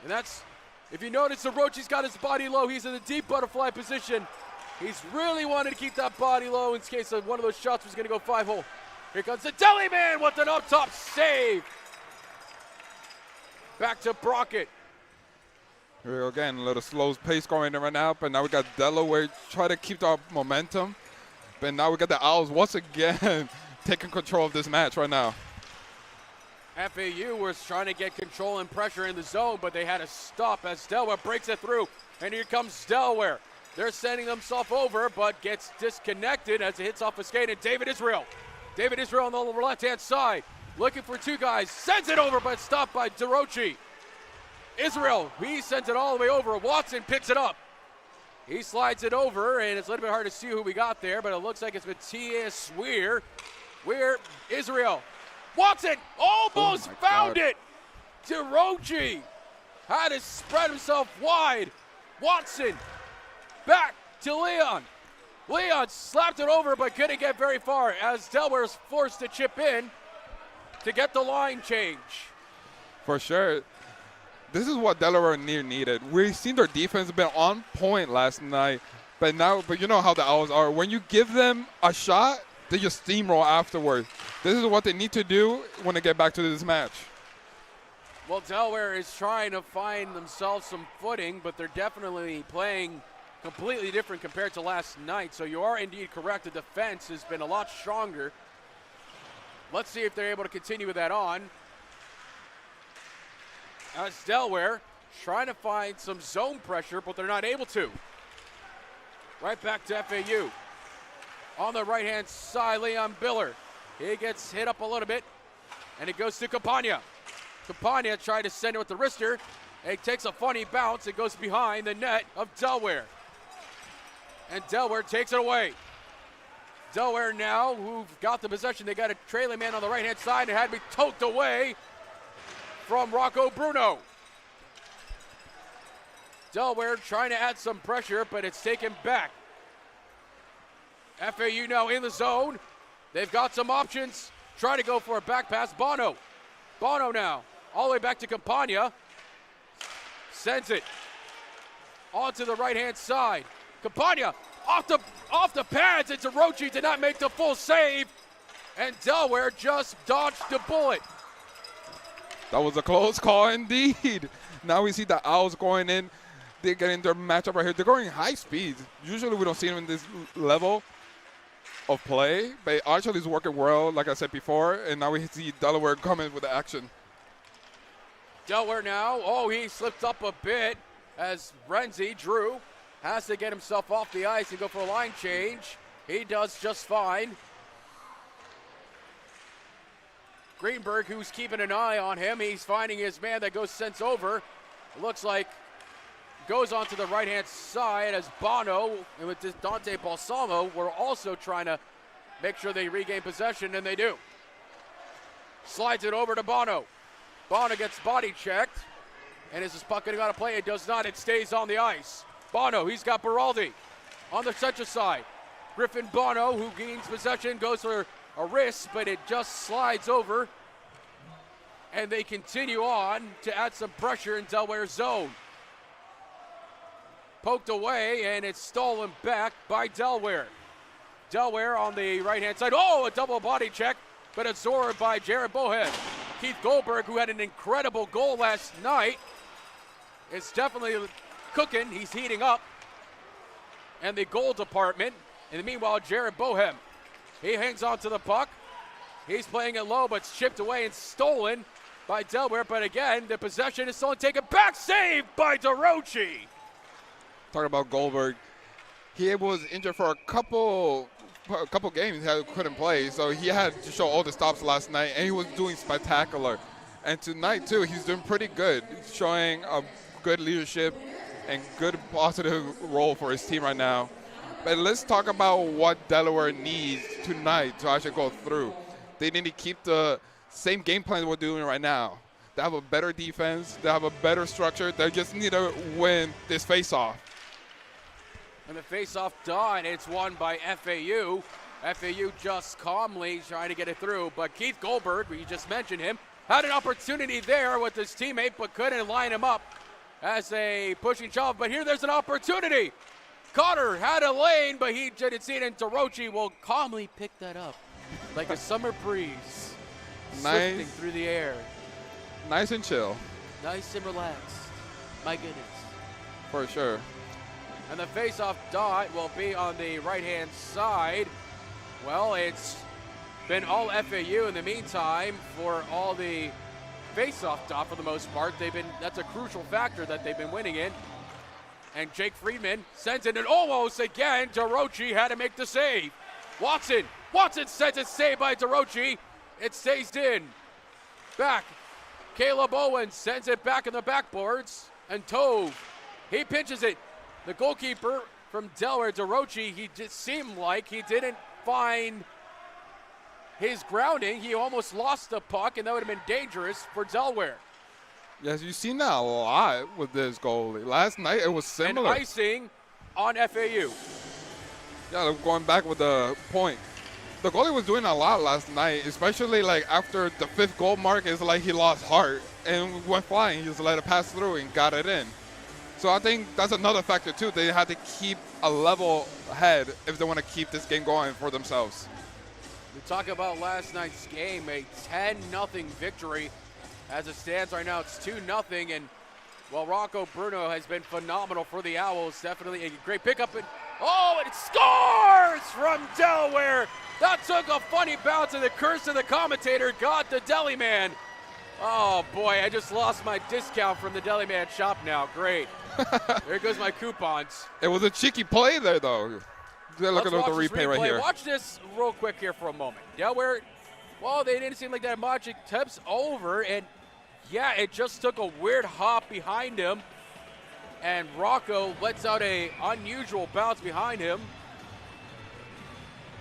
And that's, if you notice, Orochi's got his body low. He's in the deep butterfly position. He's really wanted to keep that body low in case of one of those shots was going to go 5-hole. Here comes the deli man with an up-top save. Back to Brockett. Here we go again, a little slow pace going in right now, but now we got Delaware try to keep the momentum. But now we got the Owls once again taking control of this match right now. FAU was trying to get control and pressure in the zone, but they had to stop as Delaware breaks it through. And here comes Delaware. They're sending themselves over, but gets disconnected as it hits off a skate. And David Israel. David Israel on the left-hand side, looking for 2 guys. Sends it over, but stopped by DeRochi. Israel, he sends it all the way over. Watson picks it up. He slides it over, and it's a little bit hard to see who we got there, but it looks like it's Matthias Weir. Weir, Israel. Watson almost found it. DeRochi had to spread himself wide. Watson back to Leon. Leon slapped it over but couldn't get very far as Delaware is forced to chip in to get the line change. For sure. This is what Delaware needed. We've seen their defense been on point last night, but you know how the Owls are. When you give them a shot, they just steamroll afterwards. This is what they need to do when they get back to this match. Well, Delaware is trying to find themselves some footing, but they're definitely playing completely different compared to last night. So you are indeed correct. The defense has been a lot stronger. Let's see if they're able to continue with that on. As Delaware trying to find some zone pressure, but they're not able to. Right back to FAU. On the right-hand side, Leon Biller. He gets hit up a little bit, and it goes to Campagna. Campagna tried to send it with the wrister. It takes a funny bounce. It goes behind the net of Delaware. And Delaware takes it away. Delaware now, who've got the possession, they got a trailing man on the right-hand side. It had to be toked away from Rocco Bruno. Delaware trying to add some pressure, but it's taken back. FAU now in the zone. They've got some options. Trying to go for a back pass. Bono. Bono now. All the way back to Campagna. Sends it. Onto the right-hand side. Campagna off the pads. It's DeRochi did not make the full save. And Delaware just dodged the bullet. That was a close call indeed. Now we see the Owls going in. They're getting their matchup right here. They're going high speeds. Usually we don't see them in this level of play, but actually it's working well, like I said before, and now we see Delaware coming with the action. Delaware now, he slipped up a bit as Renzi, Drew, has to get himself off the ice and go for a line change. He does just fine. Greenberg, who's keeping an eye on him. He's finding his man that goes sends over. It looks like goes onto the right-hand side as Bono and with this Dante Balsamo were also trying to make sure they regain possession, and they do. Slides it over to Bono. Bono gets body checked. And is this puck going to play? It does not. It stays on the ice. Bono, he's got Beraldi on the center side. Griffin Bono, who gains possession, goes for a wrist, but it just slides over. And they continue on to add some pressure in Delaware's zone. Poked away, and it's stolen back by Delaware. Delaware on the right-hand side. Oh, a double body check, but absorbed by Jared Bohan. Keith Goldberg, who had an incredible goal last night, is definitely cooking. He's heating up. And the goal department. And meanwhile, Jared Bohem, he hangs on to the puck. He's playing it low, but it's chipped away and stolen by Delaware. But again, the possession is stolen, taken back, saved by DeRochi. Talking about Goldberg, he was injured for a couple games. He couldn't play, so he had to show all the stops last night, and he was doing spectacular. And tonight too, he's doing pretty good, showing a good leadership and good positive role for his team right now. But let's talk about what Delaware needs tonight to actually go through. They need to keep the same game plan we're doing right now. They have a better defense. They have a better structure. They just need to win this face-off. And the face-off done. It's won by FAU. FAU just calmly trying to get it through. But Keith Goldberg, you just mentioned him, had an opportunity there with his teammate, but couldn't line him up as a pushing shove. But here there's an opportunity. Cotter had a lane, but he didn't see it, and DeRochi will calmly pick that up like a summer breeze. Nice. Sifting through the air. Nice and chill. Nice and relaxed. My goodness. For sure. And the face-off dot will be on the right-hand side. Well, it's been all FAU in the meantime for all the face-off dot for the most part. That's a crucial factor that they've been winning in. And Jake Friedman sends it, and almost again, DeRochi had to make the save. Watson sends it, saved by DeRochi. It stays in. Back. Caleb Owens sends it back in the backboards. And Tove, he pinches it. The goalkeeper from Delaware, DeRochi, he just seemed like he didn't find his grounding. He almost lost the puck, and that would have been dangerous for Delaware. Yes, you've seen that a lot with this goalie. Last night it was similar. And icing on FAU. Yeah, going back with the point. The goalie was doing a lot last night, especially like after the 5th goal mark. It's like he lost heart and went flying. He just let it pass through and got it in. So I think that's another factor too. They had to keep a level head if they want to keep this game going for themselves. We talk about last night's game, a 10-0 victory. As it stands right now, it's 2-0, and well, Rocco Bruno has been phenomenal for the Owls. Definitely a great pickup, and it scores from Delaware. That took a funny bounce, and the curse of the commentator got the Deli Man. Oh boy, I just lost my discount from the Deli Man shop now. Great. There goes my coupons. It was a cheeky play there, though. Look at the replay right here. Watch this real quick here for a moment. Delaware, well, they didn't seem like that much. It tips over, and yeah, it just took a weird hop behind him, and Rocco lets out a unusual bounce behind him.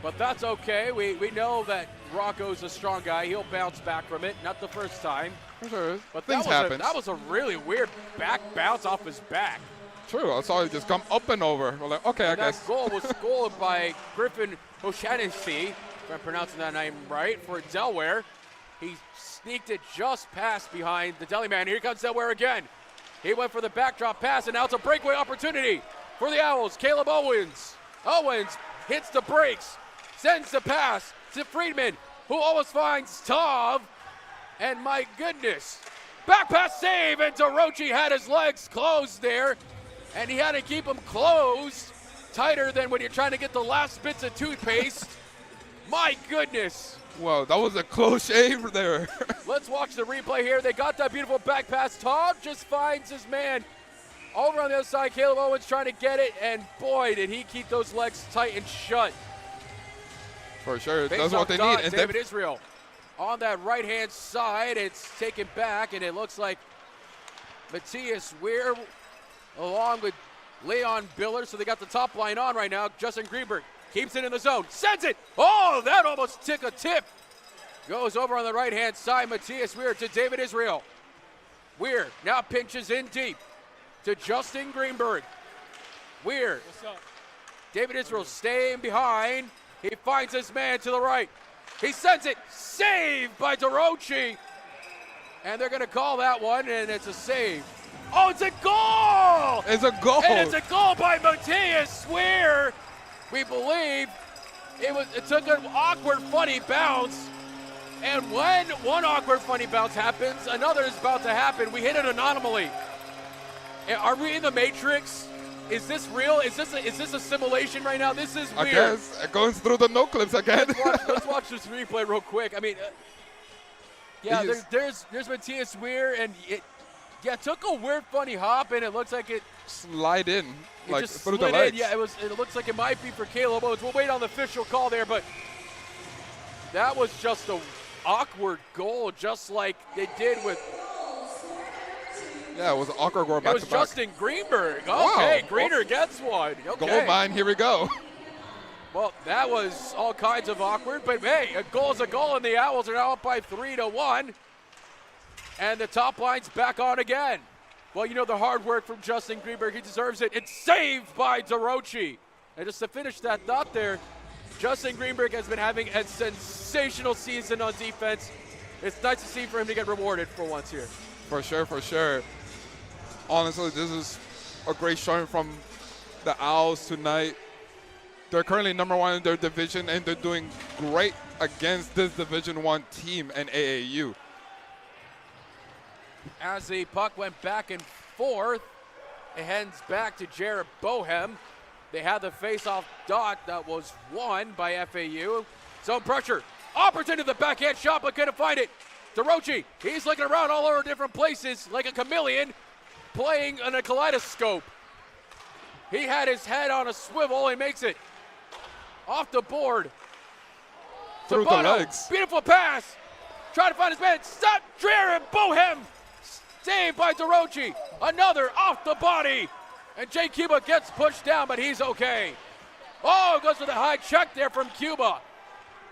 But that's okay. We know that Rocco's a strong guy. He'll bounce back from it. Not the first time. Sure. But Things happen. That was a really weird back bounce off his back. True. I saw it just come up and over. We're like, okay, and I guess. That goal was scored by Griffin O'Shaughnessy, if I'm pronouncing that name right, for Delaware. He sneaked it just past behind the Deli Man. Here comes Delaware again. He went for the backdrop pass, and now it's a breakaway opportunity for the Owls. Caleb Owens. Owens hits the brakes, sends the pass to Friedman, who almost finds Tov. And my goodness, back pass save, and DeRochi had his legs closed there, and he had to keep them closed tighter than when you're trying to get the last bits of toothpaste. My goodness. Whoa, that was a close shave there. Let's watch the replay here. They got that beautiful back pass. Tom just finds his man over on the other side. Caleb Owens trying to get it, and boy, did he keep those legs tight and shut. For sure, Face that's what they dot, need. And David Israel on that right-hand side. It's taken back, and it looks like Matthias Weir along with Leon Biller. So they got the top line on right now. Justin Greenberg keeps it in the zone, sends it. Oh, that almost took a tip. Goes over on the right-hand side. Matthias Weir to David Israel. Weir now pinches in deep to Justin Greenberg. Weir. David Israel staying behind. He finds his man to the right. He sends it. Saved by DeRochi. And they're going to call that one, and it's a save. Oh, it's a goal! It's a goal. And it's a goal by Matthias Weir. We believe it took an awkward, funny bounce. And when one awkward, funny bounce happens, another is about to happen. We hit an anomaly. Are we in the Matrix? Is this real? Is this a simulation right now? This is weird. I guess it goes through the no clips again. Let's watch this replay real quick. I mean, yeah, there's Matthias Weir, and it took a weird, funny hop, and it looks like it slide in, like just through the slid legs. in. Yeah, it looks like it might be for Caleb Owens. We'll wait on the official call there, but that was just a awkward goal, just like they did with. Yeah, it was an awkward goal back to back. It was Justin Greenberg. Okay, Wow. Greener gets one. Okay. Goal mine, here we go. Well, that was all kinds of awkward, but hey, a goal is a goal, and the Owls are now up by 3-1. And the top line's back on again. Well, you know the hard work from Justin Greenberg. He deserves it. It's saved by DeRochi. And just to finish that thought there, Justin Greenberg has been having a sensational season on defense. It's nice to see for him to get rewarded for once here. For sure, for sure. Honestly, this is a great showing from the Owls tonight. They're currently #1 in their division, and they're doing great against this Division I team and AAU. As the puck went back and forth, it hands back to Jared Bohem. They had the face-off dot that was won by FAU. Zone pressure. Opportunity to the backhand shot, but couldn't find it. DeRochi, he's looking around all over different places like a chameleon, playing on a kaleidoscope. He had his head on a swivel and makes it off the board. Through the legs. Beautiful pass. Trying to find his man. Stop. Jared Bohem. Saved by DeRochi. Another off the body. And Jay Cuba gets pushed down, but he's okay. Oh, goes for the high check there from Cuba.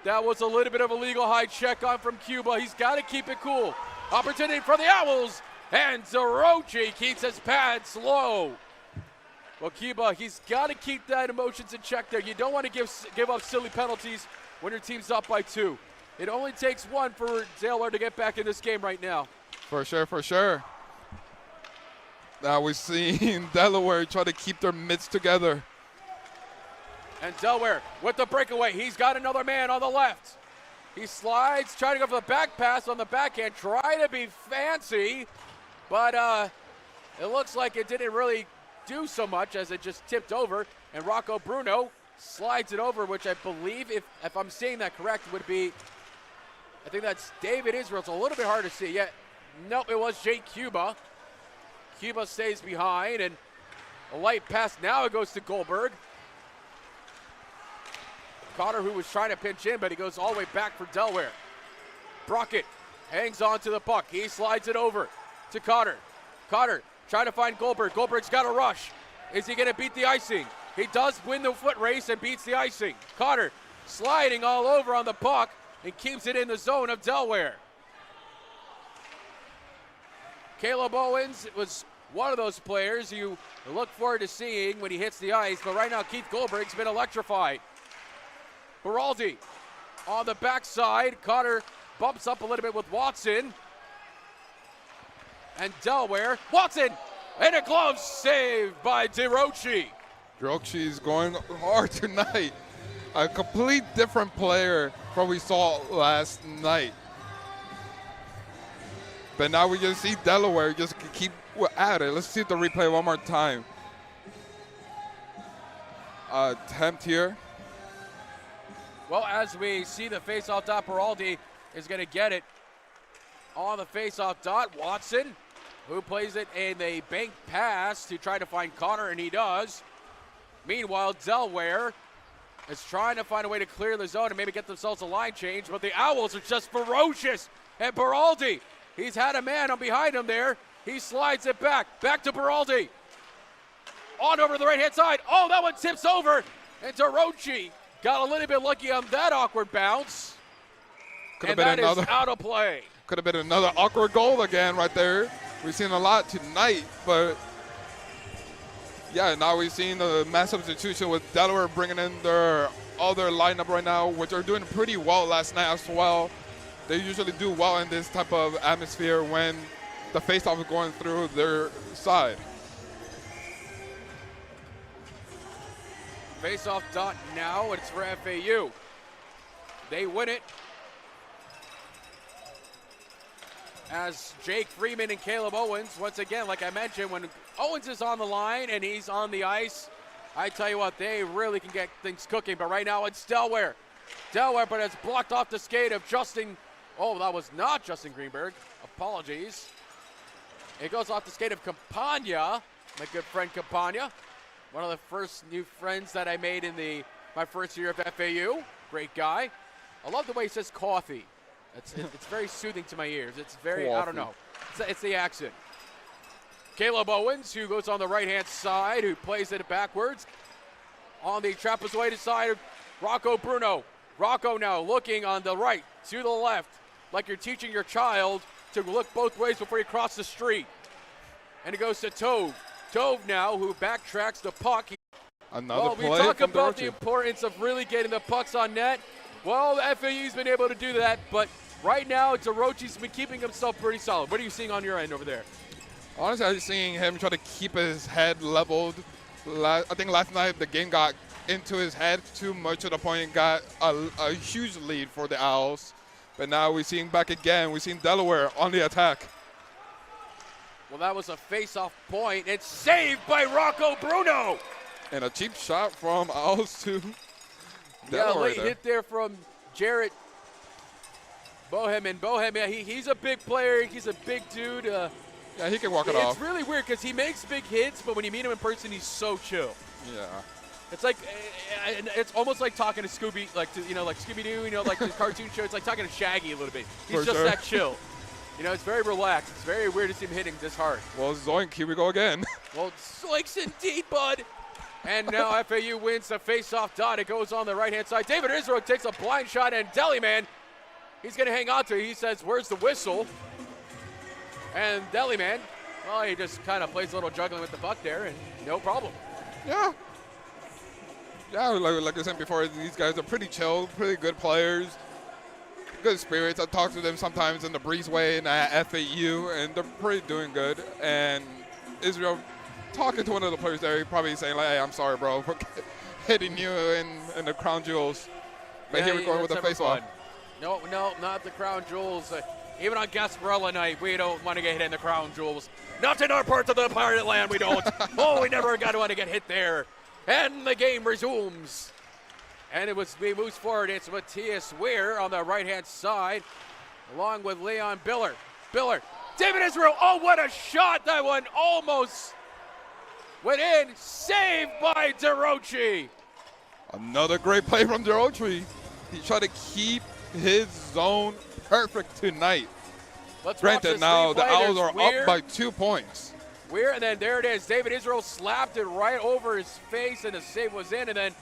That was a little bit of a legal high check on from Cuba. He's got to keep it cool. Opportunity for the Owls. And DeRochi keeps his pads low. Well, Cuba, he's got to keep that emotions in check there. You don't want to give up silly penalties when your team's up by 2. It only takes 1 for Delaware to get back in this game right now. For sure, for sure. Now we've seen Delaware try to keep their mitts together. And Delaware with the breakaway. He's got another man on the left. He slides, trying to go for the back pass on the backhand. Try to be fancy, but it looks like it didn't really do so much as it just tipped over. And Rocco Bruno slides it over, which I believe, if I'm saying that correct, would be, I think that's David Israel. It's a little bit hard to see. Yeah, nope, it was Jake Cuba. Cuba stays behind, and a light pass. Now it goes to Goldberg. Cotter, who was trying to pinch in, but he goes all the way back for Delaware. Brockett hangs on to the puck. He slides it over to Cotter. Cotter trying to find Goldberg. Goldberg's got a rush. Is he going to beat the icing? He does win the foot race and beats the icing. Cotter sliding all over on the puck and keeps it in the zone of Delaware. Caleb Owens was one of those players you look forward to seeing when he hits the ice, but right now Keith Goldberg's been electrified. Beraldi on the backside. Cotter bumps up a little bit with Watson. And Delaware. Watson! And a glove saved by DeRochi. DeRochi is going hard tonight. A complete different player from what we saw last night. But now we just see Delaware just keep at it. Let's see the replay one more time. Attempt here. Well, as we see the face-off dot, Beraldi is going to get it on the face-off dot. Watson, who plays it in a bank pass to try to find Connor, and he does. Meanwhile, Delaware is trying to find a way to clear the zone and maybe get themselves a line change, but the Owls are just ferocious. And Beraldi, he's had a man on behind him there. He slides it back to Beraldi. On over to the right-hand side. Oh, that one tips over. And Derochi got a little bit lucky on that awkward bounce. Could have been another, is out of play. Could have been another awkward goal again right there. We've seen a lot tonight, but yeah, now we've seen a mass substitution with Delaware bringing in their other lineup right now, which are doing pretty well last night as well. They usually do well in this type of atmosphere when the face-off is going through their side. Face-off dot now, it's for FAU. They win it. As Jake Freeman and Caleb Owens, once again, like I mentioned, when Owens is on the line and he's on the ice, I tell you what, they really can get things cooking. But right now it's Delaware. But it's blocked off the skate of Justin. Oh, that was not Justin Greenberg. Apologies. It goes off the skate of Campagna, my good friend Campagna. One of the first new friends that I made in my first year of FAU. Great guy. I love the way he says coffee. It's very soothing to my ears. It's very, coffee. I don't know. It's the accent. Caleb Owens, who goes on the right-hand side, who plays it backwards. On the trapezoidal side of Rocco Bruno. Rocco now looking on the right to the left, like you're teaching your child to look both ways before you cross the street. And it goes to Tove. Tove now, who backtracks the puck. Another play. We talk about the importance of really getting the pucks on net. Well, the FAU's been able to do that, but right now, Derochi's been keeping himself pretty solid. What are you seeing on your end over there? Honestly, I'm seeing him try to keep his head leveled. I think last night the game got into his head too much to the point and got a huge lead for the Owls. But now we're seeing back again. We've seen Delaware on the attack. Well, that was a face-off point. It's saved by Rocco Bruno. And a cheap shot from Owls to Delaware. Late hit there from Jarrett Bohem. Yeah, he's a big player. He's a big dude. Yeah, he can walk it off. It's really weird because he makes big hits, but when you meet him in person, he's so chill. Yeah. It's like, it's almost like talking to Scooby, like Scooby-Doo, like the cartoon show. It's like talking to Shaggy a little bit. He's just that chill. It's very relaxed. It's very weird to see him hitting this hard. Well, Zoink, here we go again. Well, Zoinks indeed, bud. And now FAU wins the face-off dot. It goes on the right-hand side. David Israel takes a blind shot, and Deliman, he's going to hang on to it. He says, where's the whistle? And Deliman, well, he just kind of plays a little juggling with the puck there, and no problem. Yeah. Yeah, like I said before, these guys are pretty chill, pretty good players, good spirits. I talk to them sometimes in the breezeway and at FAU, and they're pretty doing good. And Israel, talking to one of the players there, probably saying, like, hey, I'm sorry, bro, for hitting you in the crown jewels. But here we're going with the face-off. No, not the crown jewels. Even on Gasparilla night, we don't want to get hit in the crown jewels. Not in our part of the pirate land, we don't. Oh, we never want to get hit there. And the game resumes. And we moves forward. It's Matthias Weir on the right-hand side, along with Leon Biller. David Israel, oh, what a shot. That one almost went in. Saved by Derochi. Another great play from Derochi. He tried to keep his zone perfect tonight. Granted, now the Owls are up by 2 points. Weir, and then there it is. David Israel slapped it right over his face, and the save was in, and then,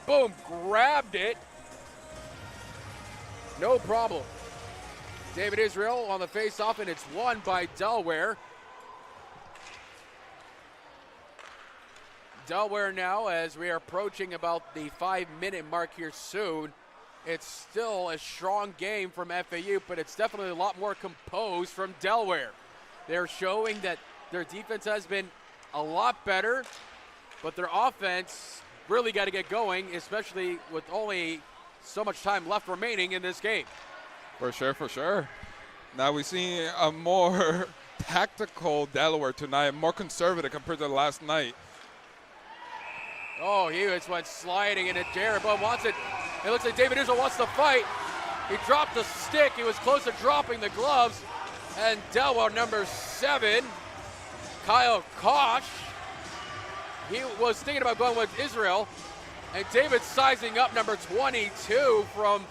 boom, grabbed it. No problem. David Israel on the face-off, and it's won by Delaware. Delaware now, as we are approaching about the 5-minute mark here soon. It's still a strong game from FAU, but it's definitely a lot more composed from Delaware. They're showing that their defense has been a lot better, but their offense really got to get going, especially with only so much time left remaining in this game. For sure. Now we see a more tactical Delaware tonight, more conservative compared to last night. Oh, he just went sliding, and Jared Bowen wants it. It looks like David Israel wants to fight. He dropped the stick. He was close to dropping the gloves. And Delaware, number 7, Kyle Kosh, he was thinking about going with Israel. And David sizing up number 22 from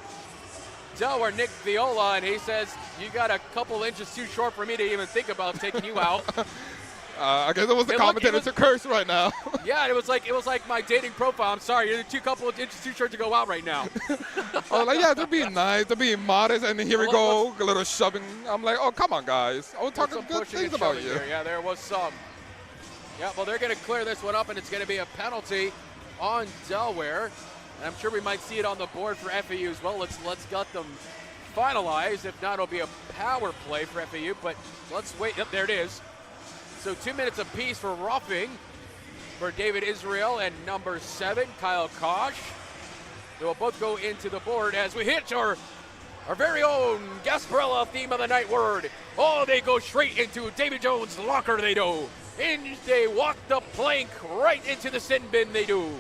Delaware, Nick Viola, and he says, you got a couple inches too short for me to even think about taking you out. I guess it was the commentator to curse right now. Yeah, it was like my dating profile. I'm sorry, you're a couple of inches too short to go out right now. I was like, yeah, they're being nice, they're being modest, and here we go, a little shoving. I'm like, oh, come on, guys. I was talking good things about you. Here. Yeah, there was some. Yeah, well, they're going to clear this one up, and it's going to be a penalty on Delaware. And I'm sure we might see it on the board for FAU as well. Let's get them finalized. If not, it'll be a power play for FAU, but let's wait. Yep, there it is. So 2 minutes apiece for roughing for David Israel and number 7, Kyle Kosh. They will both go into the board as we hit our very own Gasparilla theme of the night word. Oh, they go straight into David Jones' locker, they do. And they walk the plank right into the sin bin, they do.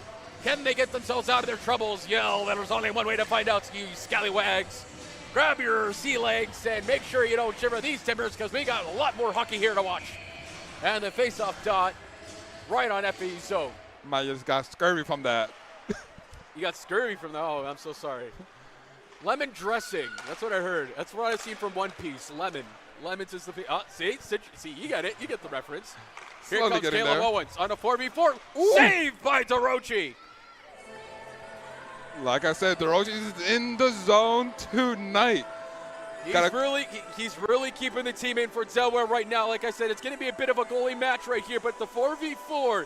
Can they get themselves out of their troubles? Yell, there's only one way to find out, you scallywags. Grab your sea legs and make sure you don't shiver these timbers because we got a lot more hockey here to watch. And the face-off dot right on FAU's zone. I just got scurvy from that. You got scurvy from that? Oh, I'm so sorry. Lemon dressing. That's what I heard. That's what I've seen from One Piece. Lemon. Lemons is the see, you got it. You get the reference. Here Slowly comes Caleb Owens on a 4v4. Ooh. Saved by DeRochi. Like I said, DeRochi is in the zone tonight. He's really keeping the team in for Delaware right now. Like I said, it's going to be a bit of a goalie match right here, but the 4v4,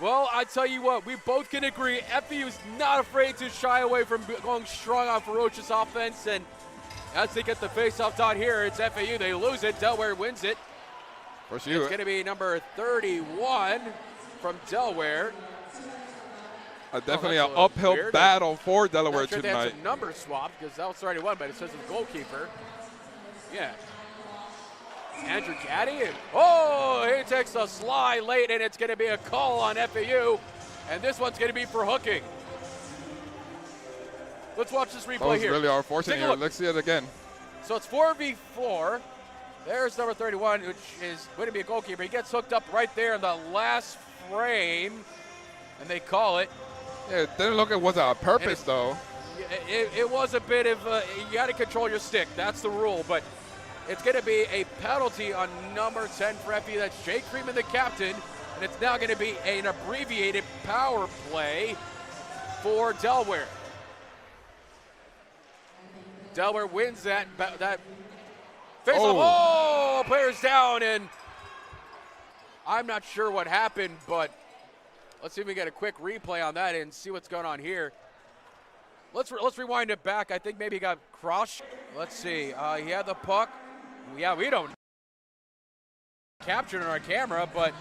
well, I tell you what, we both can agree FAU is not afraid to shy away from going strong on ferocious offense, and as they get the face-off dot here, it's FAU. They lose it. Delaware wins it. For sure. It's going to be number 31 from Delaware. Definitely an uphill battle for Delaware not sure tonight. They have some number swap because that was 31, but it says the goalkeeper. Yeah. Andrew Caddy. Oh, he takes a slide late, and it's going to be a call on FAU. And this one's going to be for hooking. Let's watch this replay here. Really unfortunate here. Let's see it again. So it's 4v4. There's number 31, which is going to be a goalkeeper. He gets hooked up right there in the last frame, and they call it. Yeah, it didn't look like it was on purpose, though. It was a bit of you got to control your stick. That's the rule. But it's going to be a penalty on number 10 for FAU. That's Jake Freeman, the captain. And it's now going to be an abbreviated power play for Delaware. Delaware wins that face-off. Oh, player's down. And I'm not sure what happened, but let's see if we get a quick replay on that and see what's going on here. Let's rewind it back. I think maybe he got crushed. Let's see. He had the puck. Yeah, we don't capture it on our camera, but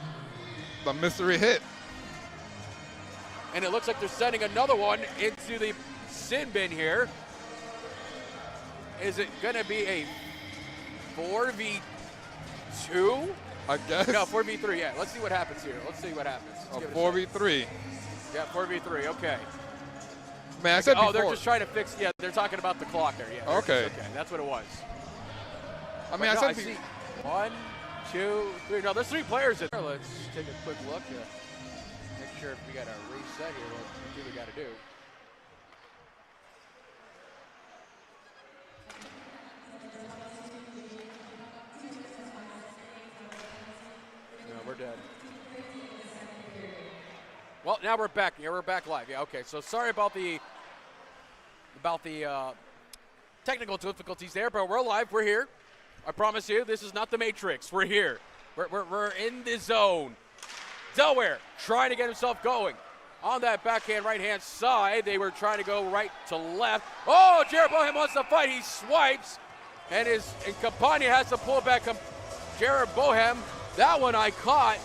the mystery hit. And it looks like they're sending another one into the sin bin here. Is it going to be a 4v2? I guess. No, 4v3, yeah. Let's see what happens here. Let's see what happens. A 4v3. Yeah, 4v3, okay. Man, I said before. They're just trying to fix, yeah, they're talking about the clock there, yeah. Okay. Okay, that's what it was. I mean, I said see 1, 2, 3. No, there's 3 players in there. Let's take a quick look to make sure if we got a reset here, what we got to do. No, we're dead. Well, now we're back. Yeah, we're back live. Yeah, okay. So sorry about the technical difficulties there, but we're live. We're here. I promise you, this is not the Matrix. We're here. We're in the zone. Delaware trying to get himself going. On that backhand right-hand side, they were trying to go right to left. Oh, Jared Bohem wants to fight. He swipes, and Campagna has to pull back. Jared Bohem, that one I caught,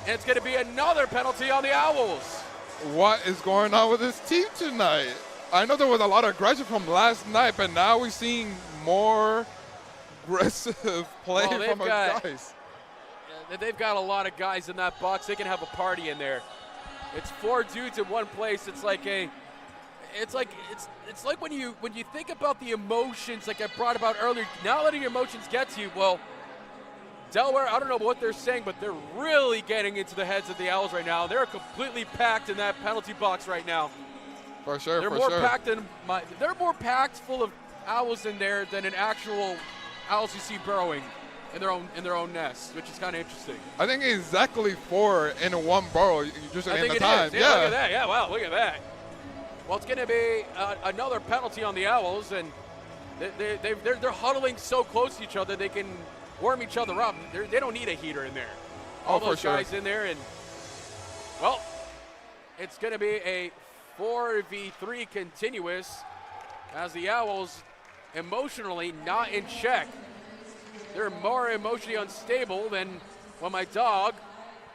and it's going to be another penalty on the Owls. What is going on with this team tonight? I know there was a lot of aggression from last night, but now we're seeing more aggressive play from our guys. They've got a lot of guys in that box. They can have a party in there. It's 4 dudes in one place. It's like when you think about the emotions, like I brought about earlier. Not letting your emotions get to you. Well, Delaware, I don't know what they're saying, but they're really getting into the heads of the Owls right now. They're completely packed in that penalty box right now. For sure, They're for more sure. packed than they're more packed full of owls in there than an actual owls you see burrowing in their own nest, which is kind of interesting. I think exactly 4 in one burrow usually in the time. Yeah, look at that. Yeah, wow, look at that. Well, it's going to be another penalty on the Owls, and they're huddling so close to each other they can warm each other up. They don't need a heater in there. All those guys in there, and well, it's going to be a 4v3 continuous as the Owls emotionally not in check. They're more emotionally unstable than when my dog,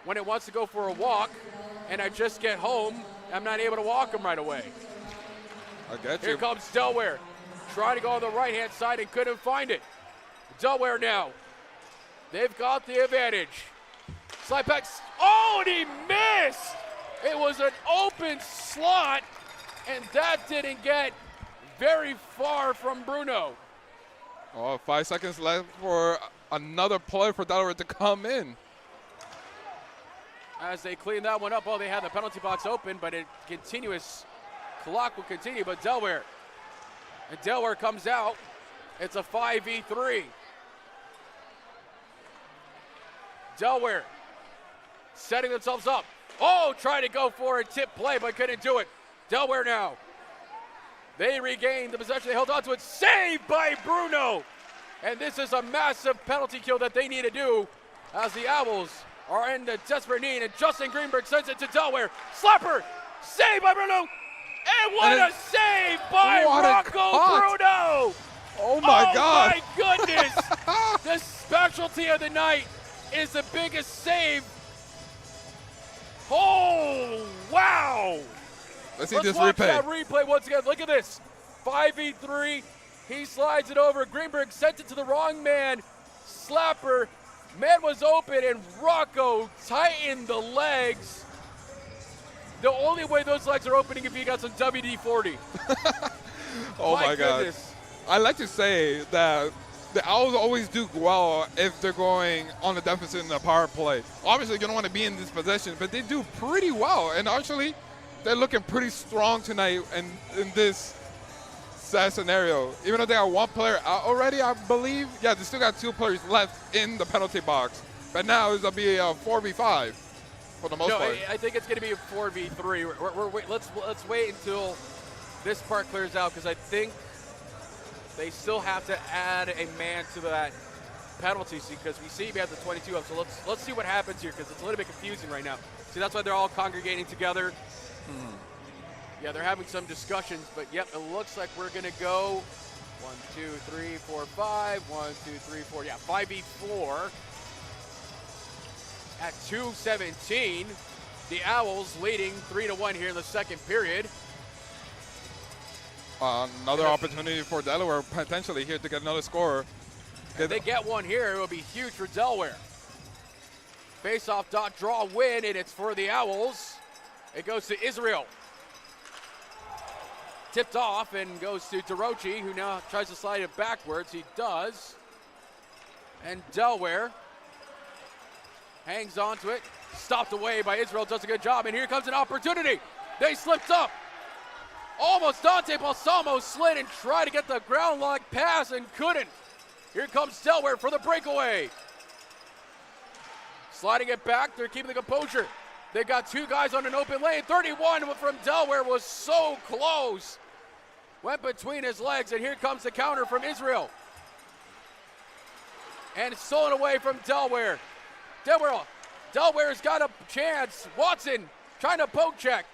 when it wants to go for a walk, and I just get home, I'm not able to walk him right away. I get you. Here comes Delaware, trying to go on the right-hand side and couldn't find it. Delaware now. They've got the advantage. Slide back. Oh, and he missed! It was an open slot, and that didn't get very far from Bruno. Oh, 5 seconds left for another player for Delaware to come in. As they clean that one up, oh, they had the penalty box open, but a continuous clock will continue. But Delaware comes out. It's a 5v3. Delaware setting themselves up. Oh, trying to go for a tip play, but couldn't do it. Delaware now. They regained the possession. They held on to it. Saved by Bruno. And this is a massive penalty kill that they need to do as the Owls are in the desperate need. And Justin Greenberg sends it to Delaware. Slapper. Saved by Bruno. And what a save by Rocco Bruno. Oh, my God. Oh, my goodness. The specialty of the night is the biggest save. Oh, wow. Let's see this watch replay. That replay once again. Look at this. 5v3. He slides it over. Greenberg sent it to the wrong man. Slapper. Man was open, and Rocco tightened the legs. The only way those legs are opening if you got some WD-40. Oh, my God. Goodness. I like to say that the Owls always do well if they're going on the deficit in the power play. Obviously, you don't want to be in this position, but they do pretty well. And actually, they're looking pretty strong tonight in this sad scenario. Even though they got one player out already, I believe. Yeah, they still got 2 players left in the penalty box. But now it's going to be a 4v5 for the most part. I think it's going to be a 4v3. Let's wait until this part clears out, because I think they still have to add a man to that penalty, because we see we have the 22 up. So let's see what happens here, because it's a little bit confusing right now. See, that's why they're all congregating together. Yeah, they're having some discussions, but yep, it looks like we're going to go 1, 2, 3, 4, 5. 1, 2, 3, 4. Yeah, 5v4 at 2:17. The Owls leading 3-1 here in the second period. Another opportunity for Delaware potentially here to get another score. If they get one here, it will be huge for Delaware. Face-off dot draw win, and it's for the Owls. It goes to Israel. Tipped off and goes to DeRochi, who now tries to slide it backwards. He does. And Delaware hangs on to it. Stopped away by Israel, does a good job. And here comes an opportunity. They slipped up. Almost Dante Balsamo slid and tried to get the ground lock pass and couldn't. Here comes Delaware for the breakaway. Sliding it back, they're keeping the composure. They got 2 guys on an open lane. 31 from Delaware was so close. Went between his legs, and here comes the counter from Israel. And it's stolen away from Delaware. Delaware's got a chance. Watson trying to poke check.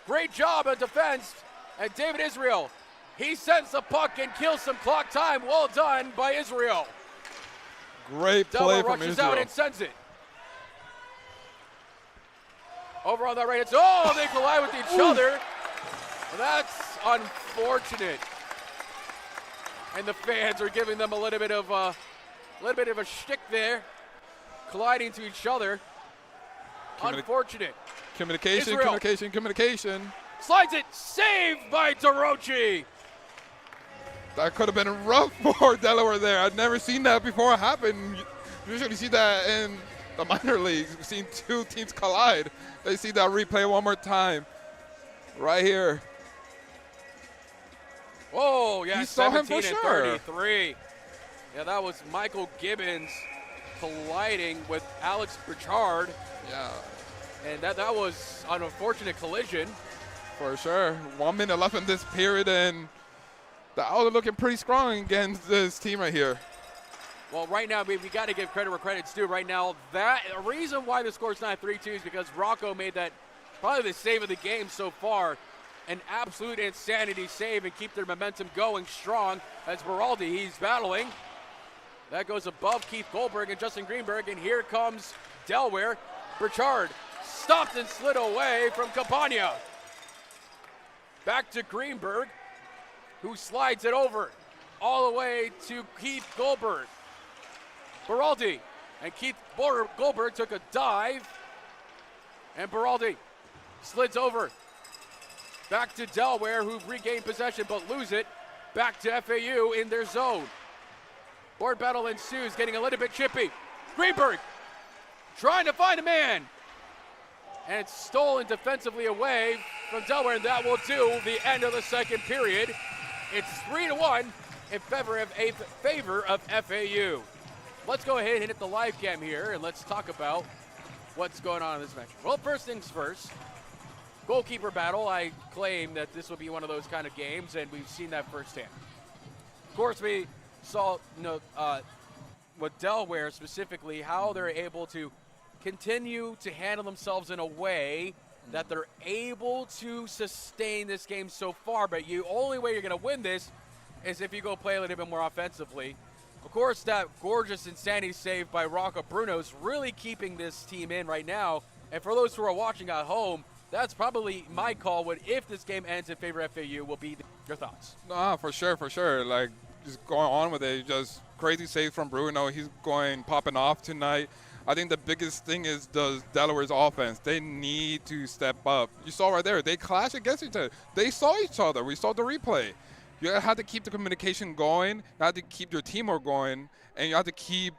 Great job of defense. And David Israel, he sends the puck and kills some clock time. Well done by Israel. Great play Delaware from rushes Israel. out and sends it. Over on that right, they collide with each other. That's unfortunate. And the fans are giving them a little bit of a shtick there, colliding to each other. Unfortunate. Communication. Slides it, saved by DeRochi. That could have been rough for Delaware there. I've never seen that before happen. You usually see that in the minor leagues. We've seen 2 teams collide. They see that replay one more time. Right here. Oh, yeah, You saw him 17 for and sure. 33. Yeah, that was Michael Gibbons colliding with Alex Burchard. Yeah, And that was an unfortunate collision. for sure. 1 minute left in this period, and the Owls are looking pretty strong against this team right here. Well, right now, we got to give credit where credit's due. Right now, the reason why the score's not 3-2 is because Rocco made that probably the save of the game so far. An absolute insanity save and keep their momentum going strong. That's Beraldi. He's battling. That goes above Keith Goldberg and Justin Greenberg. And here comes Delaware. Burchard stopped and slid away from Campagna. Back to Greenberg, who slides it over all the way to Keith Goldberg. Beraldi and Keith Goldberg took a dive, and Beraldi slids over. Back to Delaware, who regained possession but lose it. Back to FAU in their zone. Board battle ensues, getting a little bit chippy. Greenberg trying to find a man. And it's stolen defensively away from Delaware, and that will do the end of the second period. It's 3-1 in favor of FAU. Let's go ahead and hit the live cam here, and let's talk about what's going on in this match. Well, first things first, goalkeeper battle. I claim that this will be one of those kind of games, and we've seen that firsthand. Of course, we saw with Delaware specifically how they're able to continue to handle themselves in a way that they're able to sustain this game so far. But the only way you're going to win this is if you go play a little bit more offensively. Of course, that gorgeous insanity save by Rocco Bruno is really keeping this team in right now. And for those who are watching at home, that's probably my call. If this game ends in favor of FAU, will be your thoughts. No, for sure. Like, just going on with it. Just crazy save from Bruno. He's popping off tonight. I think the biggest thing is Delaware's offense. They need to step up. You saw right there, they clashed against each other. They saw each other. We saw the replay. You have to keep the communication going. You have to keep your teamwork going, and you have to keep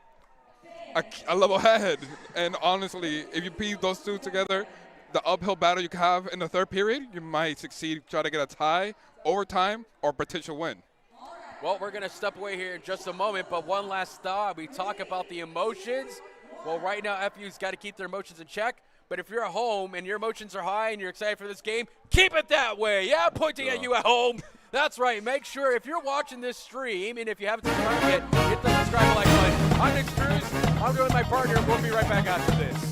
a level head. And honestly, if you put those two together, the uphill battle you can have in the third period, you might succeed, try to get a tie, overtime, or potential win. Well, we're going to step away here in just a moment, but one last thought. We talk about the emotions. Well, right now, FU's got to keep their emotions in check. But if you're at home and your emotions are high and you're excited for this game, keep it that way. Yeah, I'm pointing at you at home. That's right. Make sure if you're watching this stream, and if you haven't subscribed yet, hit the subscribe and like button. I'm Nick Cruz. I'm with my partner. We'll be right back after this.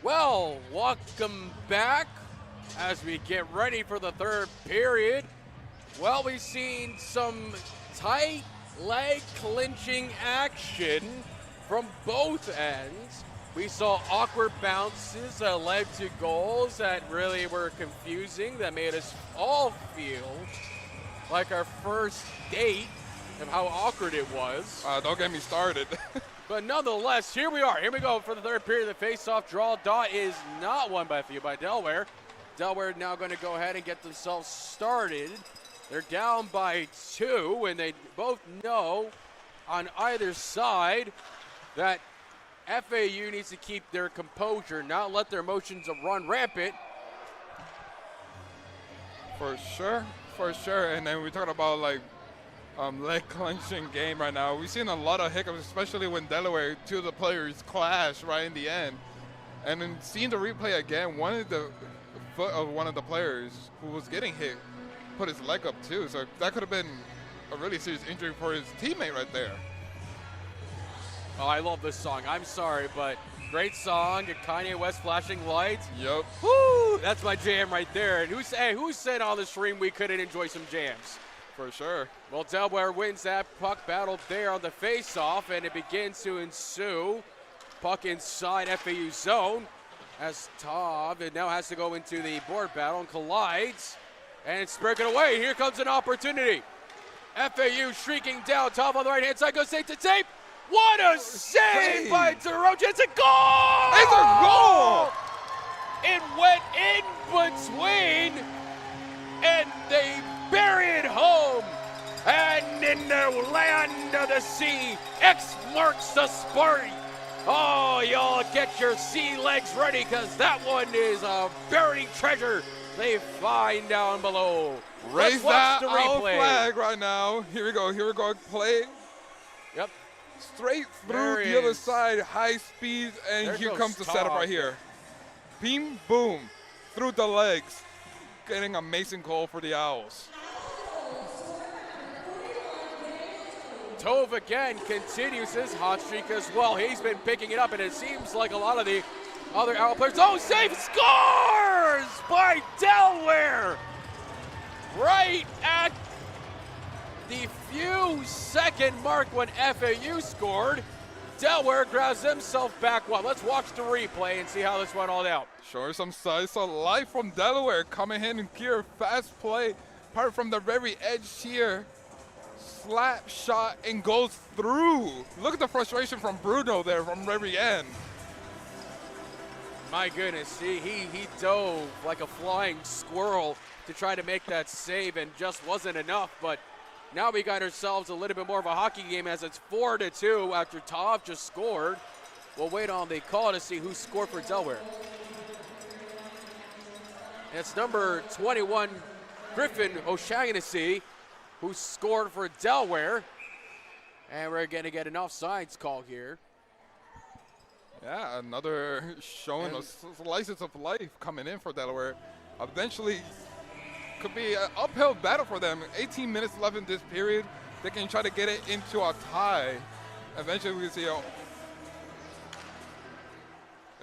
Well, welcome back as we get ready for the third period. Well, we've seen some tight leg clinching action from both ends. We saw awkward bounces that led to goals that really were confusing, that made us all feel like our first date of how awkward it was. Don't get me started. But nonetheless, here we are. Here we go for the third period. The face-off draw dot is not won by FAU, by Delaware. Delaware now going to go ahead and get themselves started. They're down by 2, and they both know on either side that FAU needs to keep their composure, not let their emotions run rampant. For sure. And then we talking about like leg clenching game right now. We've seen a lot of hiccups, especially when Delaware, 2 of the players clash right in the end. And then seeing the replay again, one of the foot of one of the players who was getting hit put his leg up too. So that could have been a really serious injury for his teammate right there. Oh, I love this song. I'm sorry, but great song. Kanye West, Flashing Lights. Yep. Woo! That's my jam right there. And who said on the stream we couldn't enjoy some jams? For sure. Well, Delaware wins that puck battle there on the face-off, and it begins to ensue. Puck inside FAU zone as Tav it now has to go into the board battle and collides, and it's breaking away. Here comes an opportunity. FAU shrieking down. Tav on the right-hand side goes safe to tape. What a save by DeRoche. It's a goal! It's a goal! It went in between, and they bury it home. And in the land of the sea, X marks the spot. Oh, y'all get your sea legs ready, because that one is a buried treasure they find down below. Raise that old flag right now. Here we go. Play. Yep. Straight through the other side, high speed, and here comes the setup right here. Beam, boom, through the legs. Getting an amazing goal for the Owls. Tove again continues his hot streak as well. He's been picking it up, and it seems like a lot of the other Owl players. Oh, save scores by Delaware! Right at the few second mark when FAU scored. Delaware grabs himself back one. Let's watch the replay and see how this went all out. Sure, some size of life from Delaware coming in and here, fast play, apart from the very edge here. Slap shot and goes through. Look at the frustration from Bruno there from very end. My goodness, he dove like a flying squirrel to try to make that save, and just wasn't enough. But now we got ourselves a little bit more of a hockey game as it's 4-2 after Tav just scored. We'll wait on the call to see who scored for Delaware. It's number 21, Griffin O'Shaughnessy, who scored for Delaware. And we're going to get an offsides call here. Yeah, another showing of slices of life coming in for Delaware. Eventually, could be an uphill battle for them. 18 minutes left in this period. They can try to get it into a tie. Eventually, we see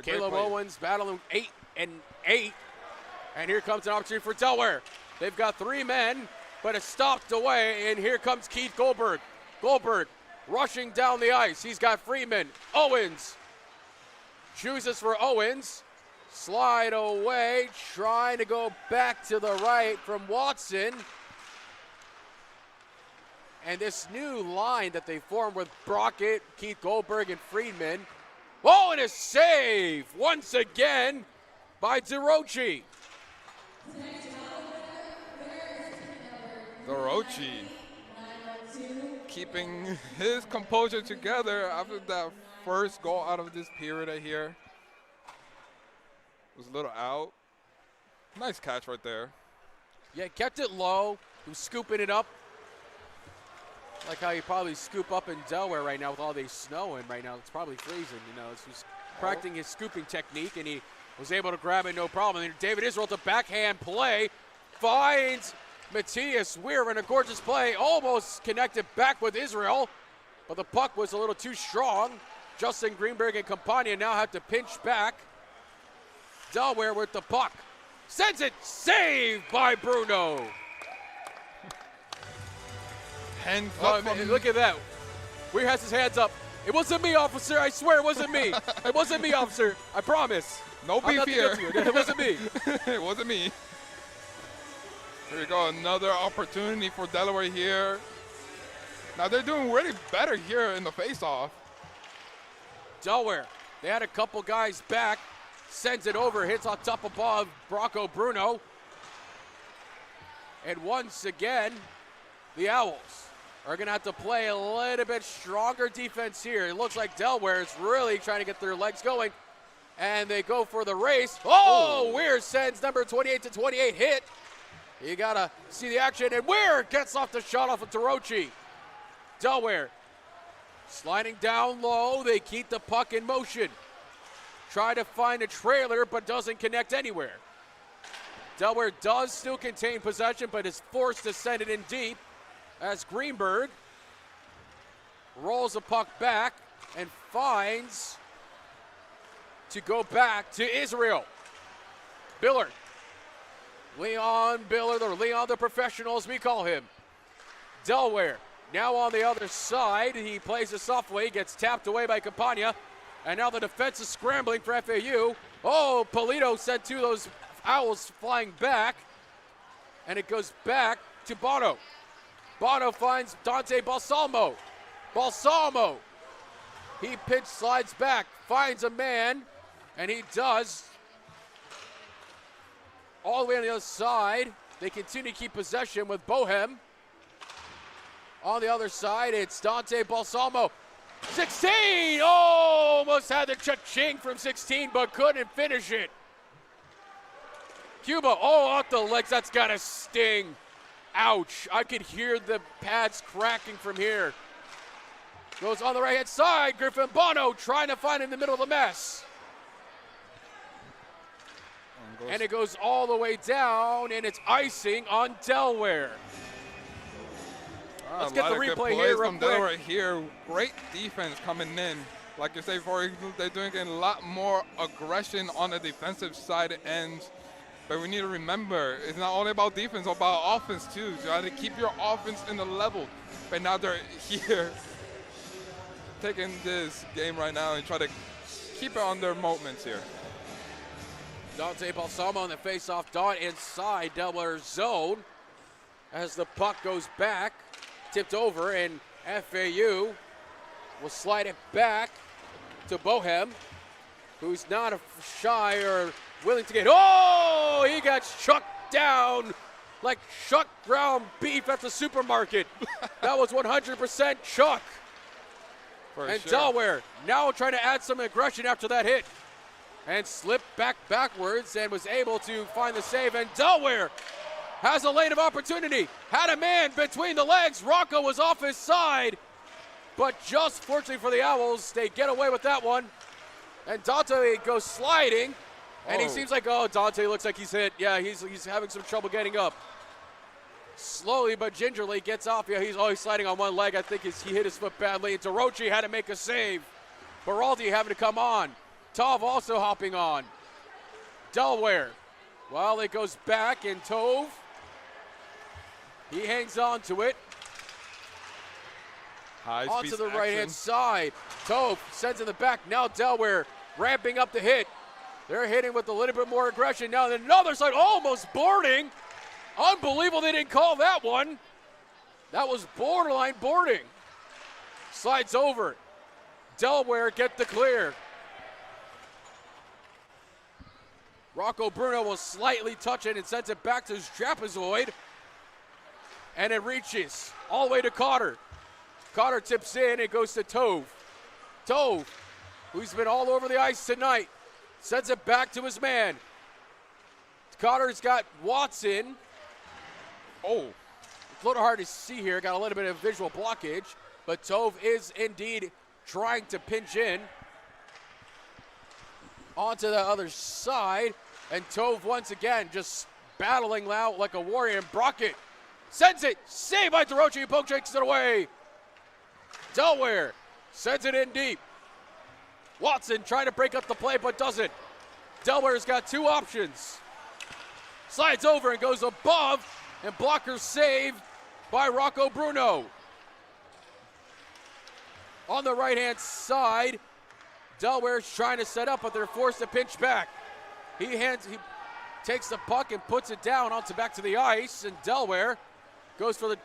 Caleb Owens battling 8 and 8. And here comes an opportunity for Delaware. They've got 3 men, but it's stopped away. And here comes Keith Goldberg. Goldberg rushing down the ice. He's got Freeman. Owens chooses for Owens. Slide away, trying to go back to the right from Watson. And this new line that they formed with Brockett, Keith Goldberg, and Friedman. Oh, and a save once again by DeRoche. DeRoche keeping his composure together after that first goal out of this period right here. Was a little out. Nice catch right there. Yeah, kept it low. He was scooping it up. Like how you probably scoop up in Delaware right now with all the snow in right now. It's probably freezing, you know. He's practicing his scooping technique, and he was able to grab it no problem. And David Israel to backhand play. Finds Matthias Weir in a gorgeous play. Almost connected back with Israel, but the puck was a little too strong. Justin Greenberg and Campagna now have to pinch back. Delaware with the puck. Sends it, saved by Bruno. Hands Oh, up man, from- look at that. Weir has his hands up. It wasn't me, officer. I swear it wasn't me. It wasn't me, officer. I promise. No I'm beef not here. guilty. It wasn't me. It wasn't me. Here we go, another opportunity for Delaware here. Now they're doing really better here in the face-off. Delaware, they had a couple guys back. Sends it over, hits on top above Bronco Bruno. And once again, the Owls are going to have to play a little bit stronger defense here. It looks like Delaware is really trying to get their legs going. And they go for the race. Oh, Weir sends number 28 to 28 hit. You got to see the action. And Weir gets off the shot off of Tarochi. Delaware sliding down low. They keep the puck in motion. Try to find a trailer, but doesn't connect anywhere. Delaware does still contain possession, but is forced to send it in deep as Greenberg rolls the puck back and finds to go back to Israel. Billard. Leon Billard, or Leon the professional as we call him. Delaware now on the other side. He plays it softly, gets tapped away by Campagna. And now the defense is scrambling for FAU. Oh, Polito sent two of those Owls flying back. And it goes back to Bono. Bono finds Dante Balsamo. Balsamo. He pitch slides back, finds a man, and he does. All the way on the other side. They continue to keep possession with Bohem. On the other side, it's Dante Balsamo. 16! Oh, almost had the cha-ching from 16, but couldn't finish it. Cuba, oh, off the legs, that's gotta sting. Ouch, I could hear the pads cracking from here. Goes on the right-hand side, Griffin Bono trying to find in the middle of the mess. And it goes all the way down, and it's icing on Delaware. Let's get the replay here real from quick. Delaware here. Great defense coming in. Like you say before, they're doing a lot more aggression on the defensive side ends. But we need to remember, it's not only about defense, it's about offense too. You got to keep your offense in the level. But now they're here, taking this game right now and try to keep it on their moments here. Dante Balsamo on the face-off dot inside Delaware's zone as the puck goes back, tipped over, and FAU will slide it back to Bohem, who's not shy or willing to get. Oh, he got chucked down like shucked ground beef at the supermarket. That was 100% Chuck. And sure. Delaware now trying to add some aggression after that hit. And slipped backwards and was able to find the save. And Delaware has a lane of opportunity. Had a man between the legs. Rocco was off his side. But just fortunately for the Owls, they get away with that one. And Dante goes sliding. And he seems like, oh, Dante looks like he's hit. Yeah, he's having some trouble getting up. Slowly but gingerly gets off. Yeah, he's sliding on one leg. I think he hit his foot badly. And Tarochi had to make a save. Baraldi having to come on. Tov also hopping on. Delaware. Well, it goes back, and Tove, he hangs on to it. Onto the right-hand side. Tove sends in the back. Now Delaware ramping up the hit. They're hitting with a little bit more aggression. Now the other side, almost boarding. Unbelievable they didn't call that one. That was borderline boarding. Slides over. Delaware get the clear. Rocco Bruno will slightly touch it and sends it back to his trapezoid. And it reaches all the way to Cotter. Cotter tips in, it goes to Tove. Tove, who's been all over the ice tonight, sends it back to his man. Cotter's got Watson. Oh, it's a little hard to see here. Got a little bit of visual blockage. But Tove is indeed trying to pinch in. Onto the other side. And Tove once again just battling out like a warrior. And Brockett sends it. Saved by Tarochi. Poke shakes it away. Delaware sends it in deep. Watson trying to break up the play but doesn't. Delaware's got two options. Slides over and goes above, and blocker saved by Rocco Bruno. On the right-hand side, Delaware's trying to set up, but they're forced to pinch back. He takes the puck and puts it down back to the ice, and Delaware goes for the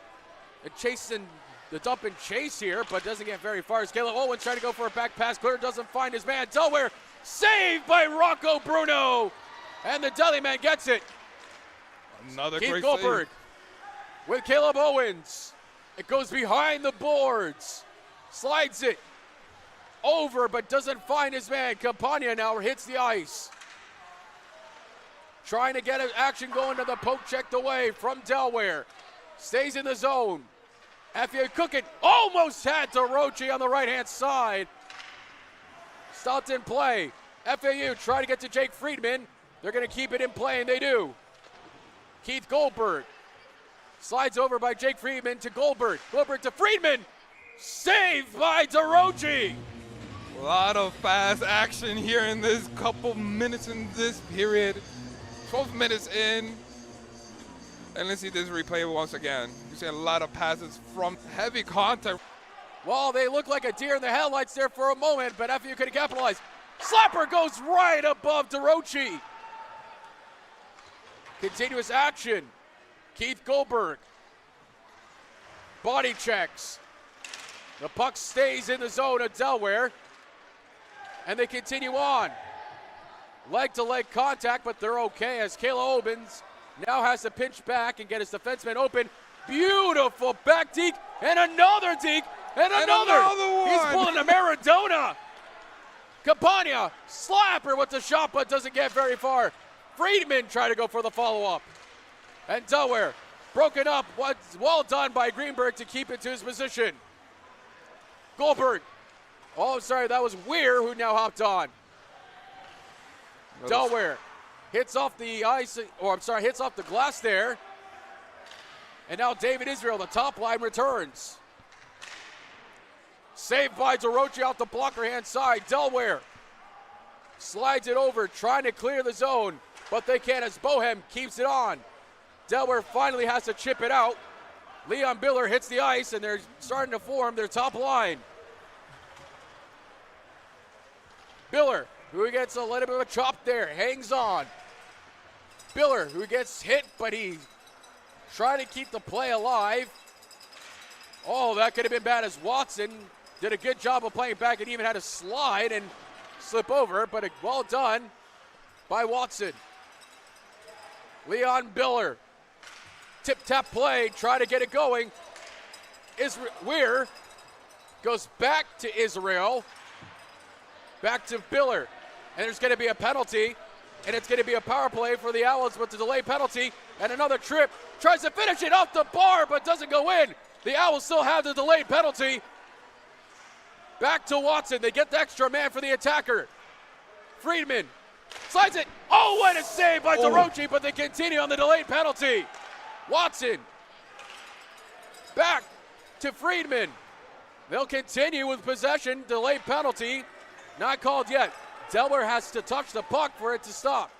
dump and chase here, but doesn't get very far. As Caleb Owens trying to go for a back pass, clear, doesn't find his man. Delaware saved by Rocco Bruno, and the Deli man gets it. Another Keith great Goldberg with Caleb Owens. It goes behind the boards, slides it over, but doesn't find his man. Campagna now hits the ice. Trying to get action going to the poke checked away from Delaware. Stays in the zone. FAU cooking, almost had DeRochi on the right-hand side. Stopped in play. FAU trying to get to Jake Friedman. They're going to keep it in play, and they do. Keith Goldberg slides over by Jake Friedman to Goldberg. Goldberg to Friedman. Saved by DeRochi. A lot of fast action here in this couple minutes in this period. 12 minutes in. And let's see this replay once again. You see a lot of passes from heavy contact. Well, they look like a deer in the headlights there for a moment, but FAU couldn't capitalize. Slapper goes right above DeRochi. Continuous action. Keith Goldberg. Body checks. The puck stays in the zone of Delaware. And they continue on. Leg-to-leg contact, but they're okay as Kayla Owens now has to pinch back and get his defenseman open. Beautiful back deke, and another deke, and another one. He's pulling a Maradona. Campagna, slapper with the shot, but doesn't get very far. Friedman trying to go for the follow-up. And Delaware broken up. Well done by Greenberg to keep it to his position. Goldberg. Oh, sorry, that was Weir who now hopped on. Delaware hits off the ice, hits off the glass there. And now David Israel, the top line, returns. Saved by DeRochi off the blocker hand side. Delaware slides it over, trying to clear the zone, but they can't as Bohem keeps it on. Delaware finally has to chip it out. Leon Biller hits the ice, and they're starting to form their top line. Biller, who gets a little bit of a chop there, hangs on. Biller, who gets hit, but he's trying to keep the play alive. Oh, that could have been bad as Watson did a good job of playing back and even had to slide and slip over, but well done by Watson. Leon Biller, tip-tap play, try to get it going. Weir goes back to Israel, back to Biller, and there's going to be a penalty, and it's going to be a power play for the Owls with the delay penalty, and another trip. Tries to finish it off the bar, but doesn't go in. The Owls still have the delayed penalty. Back to Watson. They get the extra man for the attacker. Friedman slides it. Oh, what a save by DeRochi, but they continue on the delayed penalty. Watson back to Friedman. They'll continue with possession. Delayed penalty. Not called yet. Delaware has to touch the puck for it to stop.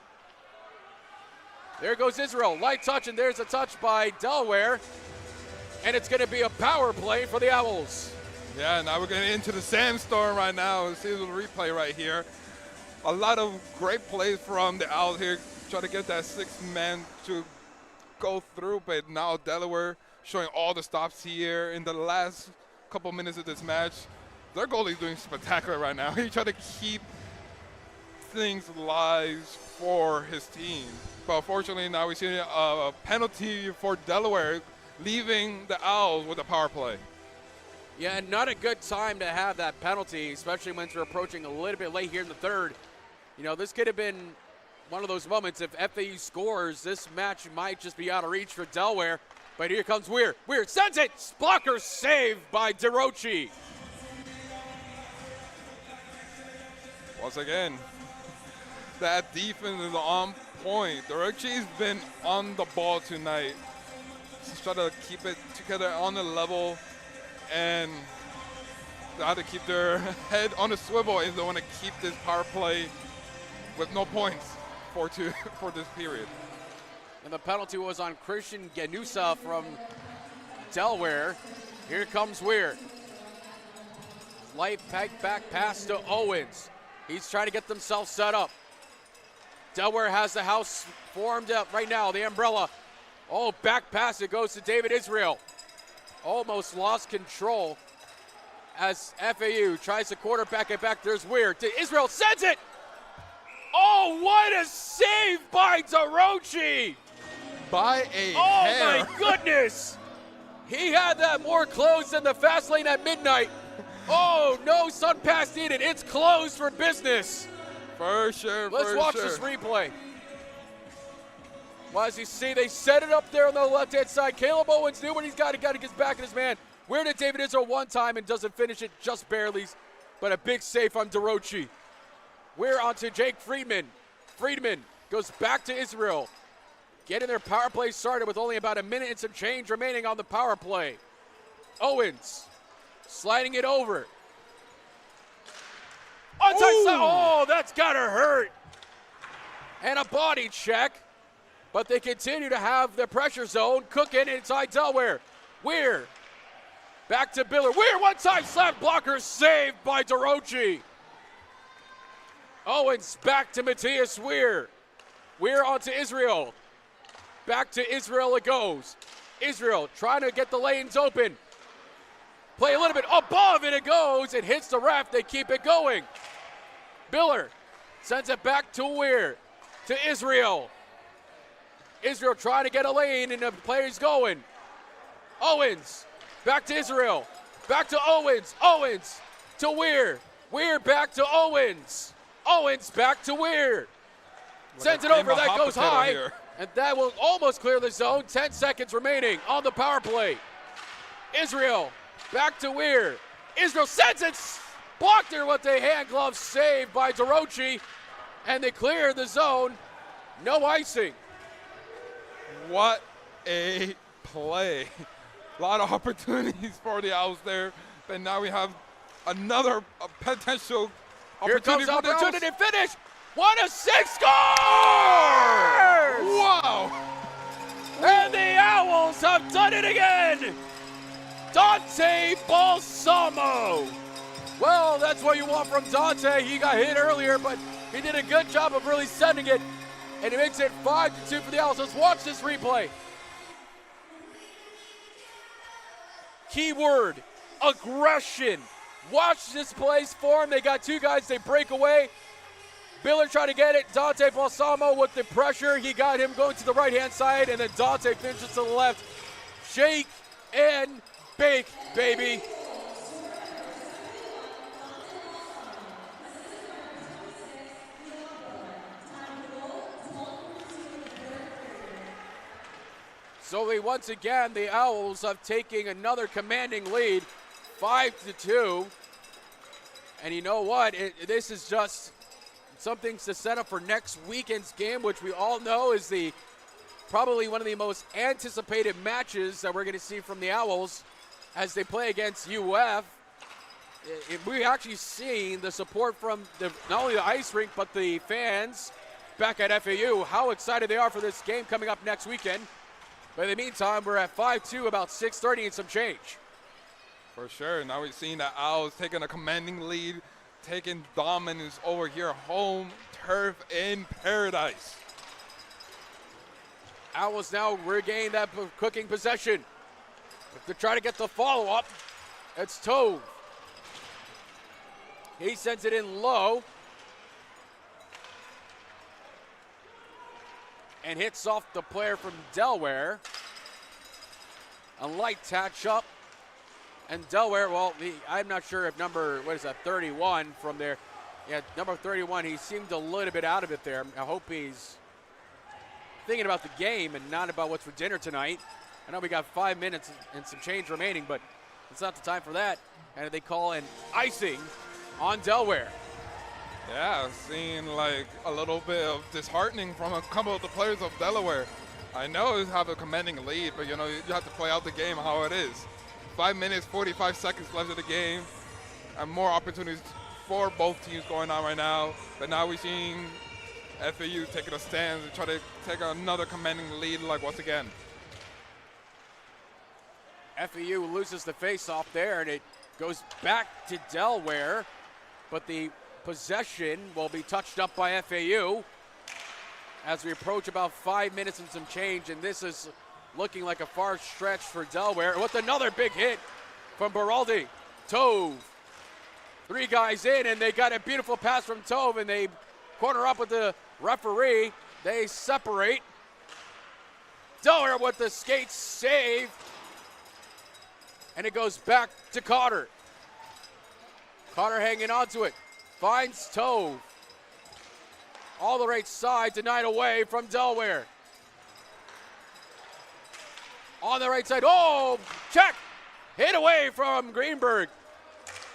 There goes Israel. Light touch, and there's a touch by Delaware. And it's going to be a power play for the Owls. Yeah, now we're getting into the sandstorm right now. See the replay right here. A lot of great plays from the Owls here. Try to get that sixth man to go through, but now Delaware showing all the stops here in the last couple minutes of this match. Their goalie is doing spectacular right now. He tried to keep things alive for his team. But unfortunately, now we see a penalty for Delaware, leaving the Owls with a power play. Yeah, and not a good time to have that penalty, especially when we're approaching a little bit late here in the third. You know, this could have been one of those moments. If FAU scores, this match might just be out of reach for Delaware. But here comes Weir. Weir sends it. Blocker saved by DeRochi. Once again, that defense is on point. DeRochi's been on the ball tonight. Just try to keep it together on the level, and they have to keep their head on the swivel if they want to keep this power play with no points for this period. And the penalty was on Christian Ganusa from Delaware. Here comes Weir. Light peg back pass to Owens. He's trying to get themselves set up. Delaware has the house formed up right now, the umbrella. Oh, back pass, it goes to David Israel. Almost lost control as FAU tries to quarterback it back. There's Weir. Israel sends it. Oh, what a save by DeRoche. By a Oh, hair. my goodness. He had that more closed than the fast lane at midnight. Oh, no sun pass needed. It's closed for business. For sure, Let's watch this replay. Well, as you see, they set it up there on the left-hand side. Caleb Owens knew what he's got. He got to get back in his man. Weir to David Israel one time and doesn't finish it, just barely. But a big save on DeRoche. Weir onto Jake Friedman. Friedman goes back to Israel. Getting their power play started with only about a minute and some change remaining on the power play. Owens sliding it over. Onside slide. Oh, that's gotta hurt. And a body check. But they continue to have the pressure zone cooking inside Delaware. Weir back to Biller. Weir one-time slap blocker saved by DeRoche. Owens back to Matthias Weir. Weir onto Israel. Back to Israel it goes. Israel trying to get the lanes open. Play a little bit above and it goes. It hits the ref. They keep it going. Biller sends it back to Weir. To Israel. Israel trying to get a lane and the player's going. Owens back to Israel. Back to Owens. Owens to Weir. Weir back to Owens. Owens back to Weir. Sends it over. That goes high. Here. And that will almost clear the zone. 10 seconds remaining on the power play. Israel back to Weir. Israel sends it. Blocked her with a hand glove save by DeRoche. And they clear the zone. No icing. What a play. A lot of opportunities for the Owls there. But now we have another potential opportunity. Here comes for opportunity the to finish. 1-6 scores! Wow! And the Owls have done it again! Dante Balsamo. Well, that's what you want from Dante. He got hit earlier, but he did a good job of really sending it. And he makes it 5-2 for the Owls. Let's watch this replay. Keyword, aggression. Watch this play's form. They got two guys, they break away. Biller trying to get it. Dante Balsamo with the pressure. He got him going to the right-hand side, and then Dante finishes to the left. Shake and bake, baby. So once again, the Owls have taken another commanding lead, 5-2. And you know what? This is just something to set up for next weekend's game, which we all know is probably one of the most anticipated matches that we're going to see from the Owls as they play against UF. We've actually seen the support from not only the ice rink, but the fans back at FAU, how excited they are for this game coming up next weekend. But in the meantime, we're at 5-2, about 6:30 and some change. For sure. Now we've seen the Owls taking a commanding lead, taking dominance over here, home turf in paradise. Owls now regain that cooking possession. To try to get the follow-up, it's Tove. He sends it in low. And hits off the player from Delaware. A light touch up. And Delaware, well, I'm not sure if 31 from there. Yeah, number 31, he seemed a little bit out of it there. I hope he's thinking about the game and not about what's for dinner tonight. I know we got 5 minutes and some change remaining, but it's not the time for that. And they call an icing on Delaware. Yeah, seeing like a little bit of disheartening from a couple of the players of Delaware. I know you have a commanding lead, but you have to play out the game how it is. 5 minutes, 45 seconds left of the game, and more opportunities for both teams going on right now. But now we're seeing FAU taking a stand and try to take another commanding lead like once again. FAU loses the face-off there, and it goes back to Delaware, but the possession will be touched up by FAU as we approach about 5 minutes and some change, and this is looking like a far stretch for Delaware with another big hit from Beraldi. Tove. 3 guys in, and they got a beautiful pass from Tove, and they corner up with the referee. They separate. Delaware with the skate save, and it goes back to Cotter. Cotter hanging on to it. Finds Tove. All the right side, denied away from Delaware. On the right side, oh, check! Hit away from Greenberg.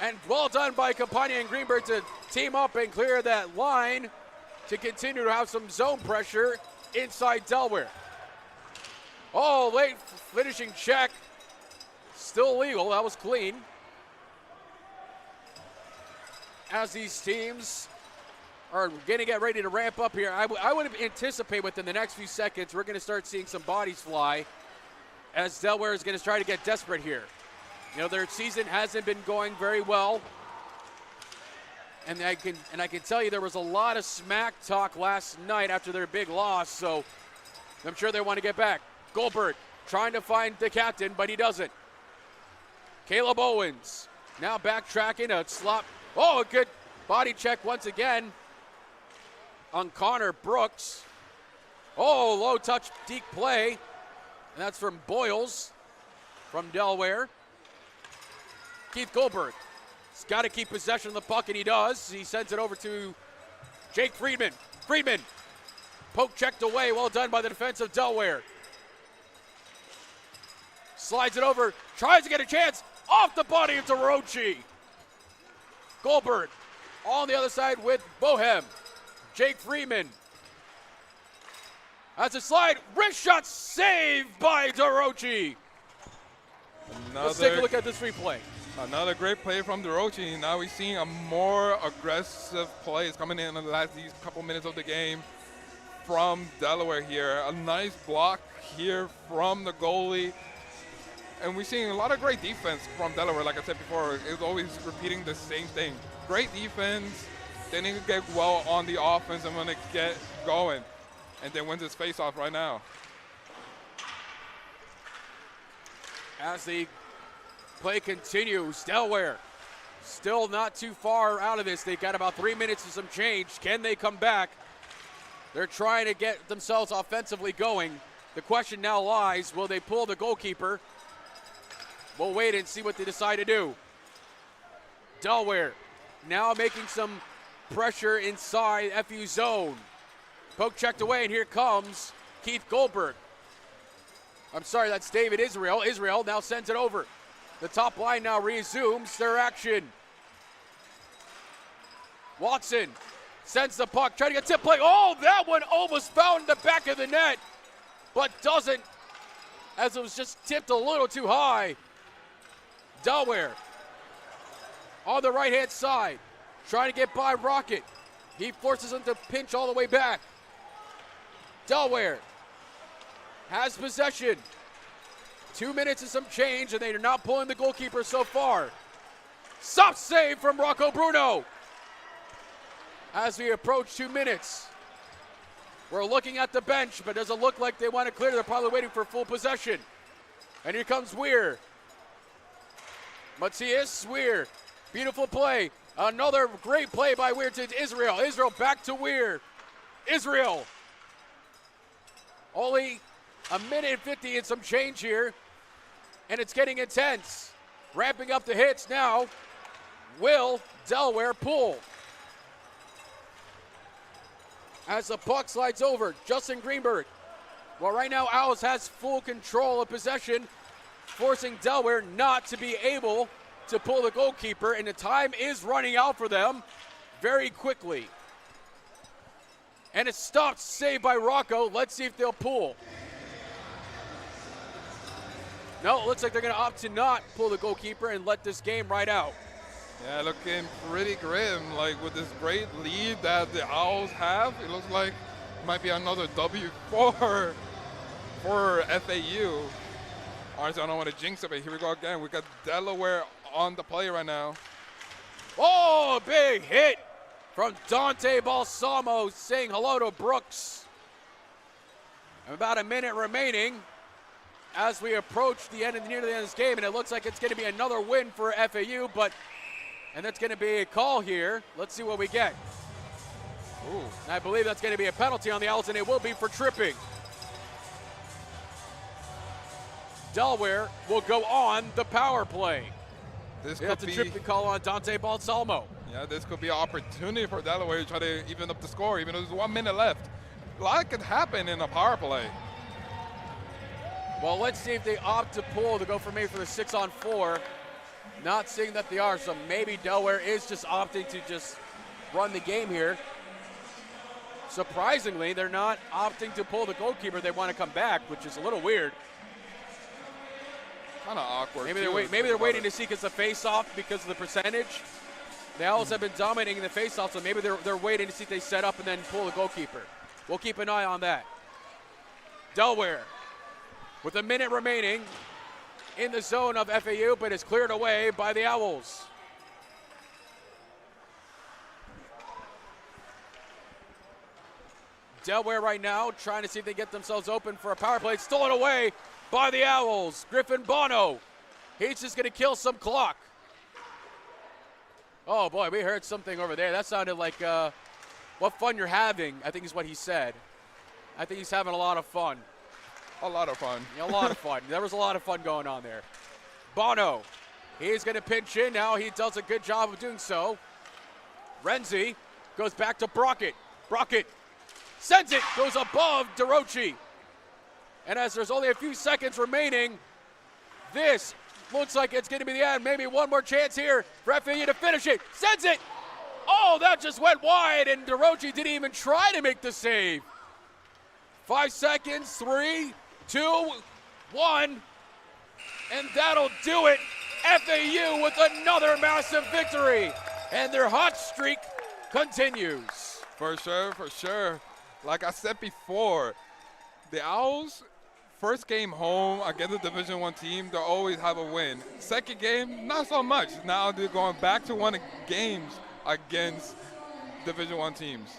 And well done by Campagna and Greenberg to team up and clear that line to continue to have some zone pressure inside Delaware. Oh, late finishing check. Still legal, that was clean. As these teams are going to get ready to ramp up here, I would anticipate within the next few seconds we're going to start seeing some bodies fly as Delaware is going to try to get desperate here. You know, their season hasn't been going very well. And I can tell you there was a lot of smack talk last night after their big loss, so I'm sure they want to get back. Goldberg trying to find the captain, but he doesn't. Caleb Owens now backtracking a slop. Oh, a good body check once again on Connor Brooks. Oh, low touch, deep play. And that's from Boyles from Delaware. Keith Goldberg. He's got to keep possession of the puck, and he does. He sends it over to Jake Friedman. Friedman, poke checked away. Well done by the defense of Delaware. Slides it over, tries to get a chance. Off the body of Orochi. Goldberg on the other side with Bohem. Jake Freeman. That's a slide. Wrist shot saved by Orochi. Let's take a look at this replay. Another great play from Orochi. Now we're seeing a more aggressive plays coming in these couple minutes of the game from Delaware here. A nice block here from the goalie. And we're seeing a lot of great defense from Delaware. Like I said before, it's always repeating the same thing. Great defense. They need to get well on the offense and want to get going. And they win this face-off right now. As the play continues, Delaware still not too far out of this. They've got about 3 minutes and some change. Can they come back? They're trying to get themselves offensively going. The question now lies, will they pull the goalkeeper? We'll wait and see what they decide to do. Delaware now making some pressure inside FU zone. Poke checked away, and here comes Keith Goldberg. I'm sorry, that's David Israel. Israel now sends it over. The top line now resumes their action. Watson sends the puck, trying to get tip play. Oh, that one almost found the back of the net, but doesn't, as it was just tipped a little too high. Delaware on the right-hand side, trying to get by Rocket. He forces him to pinch all the way back. Delaware has possession. 2 minutes and some change, and they are not pulling the goalkeeper so far. Stop save from Rocco Bruno. As we approach 2 minutes, we're looking at the bench, but doesn't look like they want to clear. They're probably waiting for full possession. And here comes Weir. Matthias Weir, beautiful play. Another great play by Weir to Israel. Israel back to Weir. Israel. Only a minute and 50 and some change here, and it's getting intense. Ramping up the hits now. Will Delaware pull? As the puck slides over, Justin Greenberg. Well, right now, Owls has full control of possession, forcing Delaware not to be able to pull the goalkeeper, and the time is running out for them very quickly. And it's stopped, saved by Rocco. Let's see if they'll pull. No, it looks like they're going to opt to not pull the goalkeeper and let this game ride out. Yeah, looking pretty grim. Like with this great lead that the Owls have, it looks like it might be another W for FAU. Honestly, I don't want to jinx it, but here we go again. We got Delaware on the play right now. Oh, big hit from Dante Balsamo saying hello to Brooks. About a minute remaining as we approach the end of near the end of this game, and it looks like it's going to be another win for FAU, and that's going to be a call here. Let's see what we get. Ooh. And I believe that's going to be a penalty on the Owls, and it will be for tripping. Delaware will go on the power play. That's a tripping call on Dante Balsamo. Yeah, this could be an opportunity for Delaware to try to even up the score, even though there's 1 minute left. A lot could happen in a power play. Well, let's see if they opt to pull to go for maybe for the 6-on-4. Not seeing that they are, so maybe Delaware is just opting to just run the game here. Surprisingly, they're not opting to pull the goalkeeper. They want to come back, which is a little weird. Kind of awkward. Maybe they're waiting to see because the face-off because of the percentage. The Owls have been dominating the face-off, so maybe they're waiting to see if they set up and then pull the goalkeeper. We'll keep an eye on that. Delaware, with a minute remaining, in the zone of FAU, but is cleared away by the Owls. Delaware right now trying to see if they get themselves open for a power play. Stolen away by the Owls. Griffin Bono. He's just going to kill some clock. Oh, boy, we heard something over there. That sounded like what fun you're having, I think is what he said. I think he's having a lot of fun. A lot of fun. Yeah, a lot of fun. There was a lot of fun going on there. Bono, he's going to pinch in now. He does a good job of doing so. Renzi goes back to Brockett. Brockett sends it, goes above DeRochi. And as there's only a few seconds remaining, this looks like it's going to be the end. Maybe one more chance here for FAU to finish it. Sends it. Oh, that just went wide, and DeRochi didn't even try to make the save. 5 seconds, 3, 2, 1, and that'll do it. FAU with another massive victory, and their hot streak continues. For sure, for sure. Like I said before, the Owls, first game home against a Division I team, they'll always have a win. Second game, not so much. Now they're going back to winning games against Division I teams.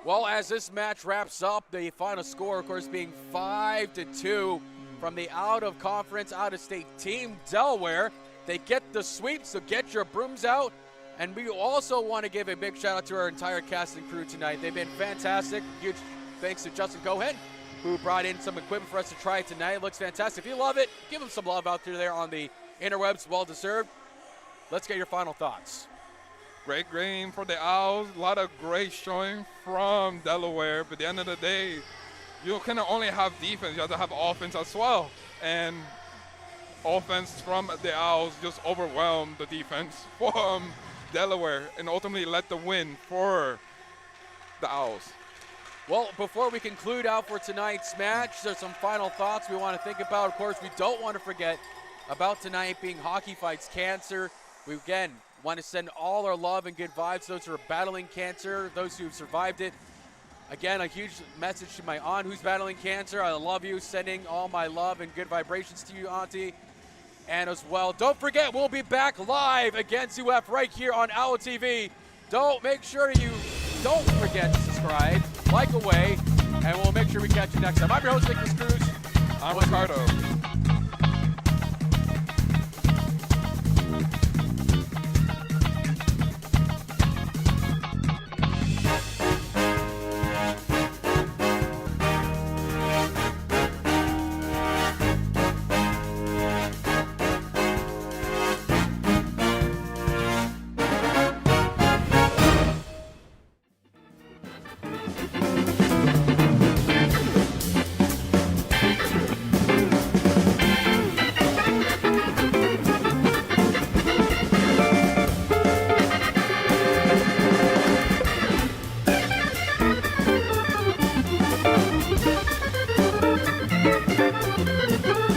Well, as this match wraps up, the final score, of course, being 5-2 from the out-of-conference, out-of-state team, Delaware. They get the sweep, so get your brooms out. And we also want to give a big shout-out to our entire cast and crew tonight. They've been fantastic. Huge thanks to Justin Cohen, who brought in some equipment for us to try tonight. It looks fantastic. If you love it, give them some love out there on the interwebs. Well-deserved. Let's get your final thoughts. Great game for the Owls. A lot of great showing from Delaware. But at the end of the day, you can only have defense. You have to have offense as well. And offense from the Owls just overwhelmed the defense from Delaware and ultimately led the win for the Owls. Well, before we conclude out for tonight's match, there's some final thoughts we want to think about. Of course, we don't want to forget about tonight being Hockey Fights Cancer. We, again, want to send all our love and good vibes to those who are battling cancer, those who have survived it. Again, a huge message to my aunt who's battling cancer. I love you, sending all my love and good vibrations to you, Auntie. And as well, don't forget, we'll be back live against UF right here on Owl TV. Don't forget to subscribe, like away, and we'll make sure we catch you next time. I'm your host, Nicholas Cruz. I'm Ricardo.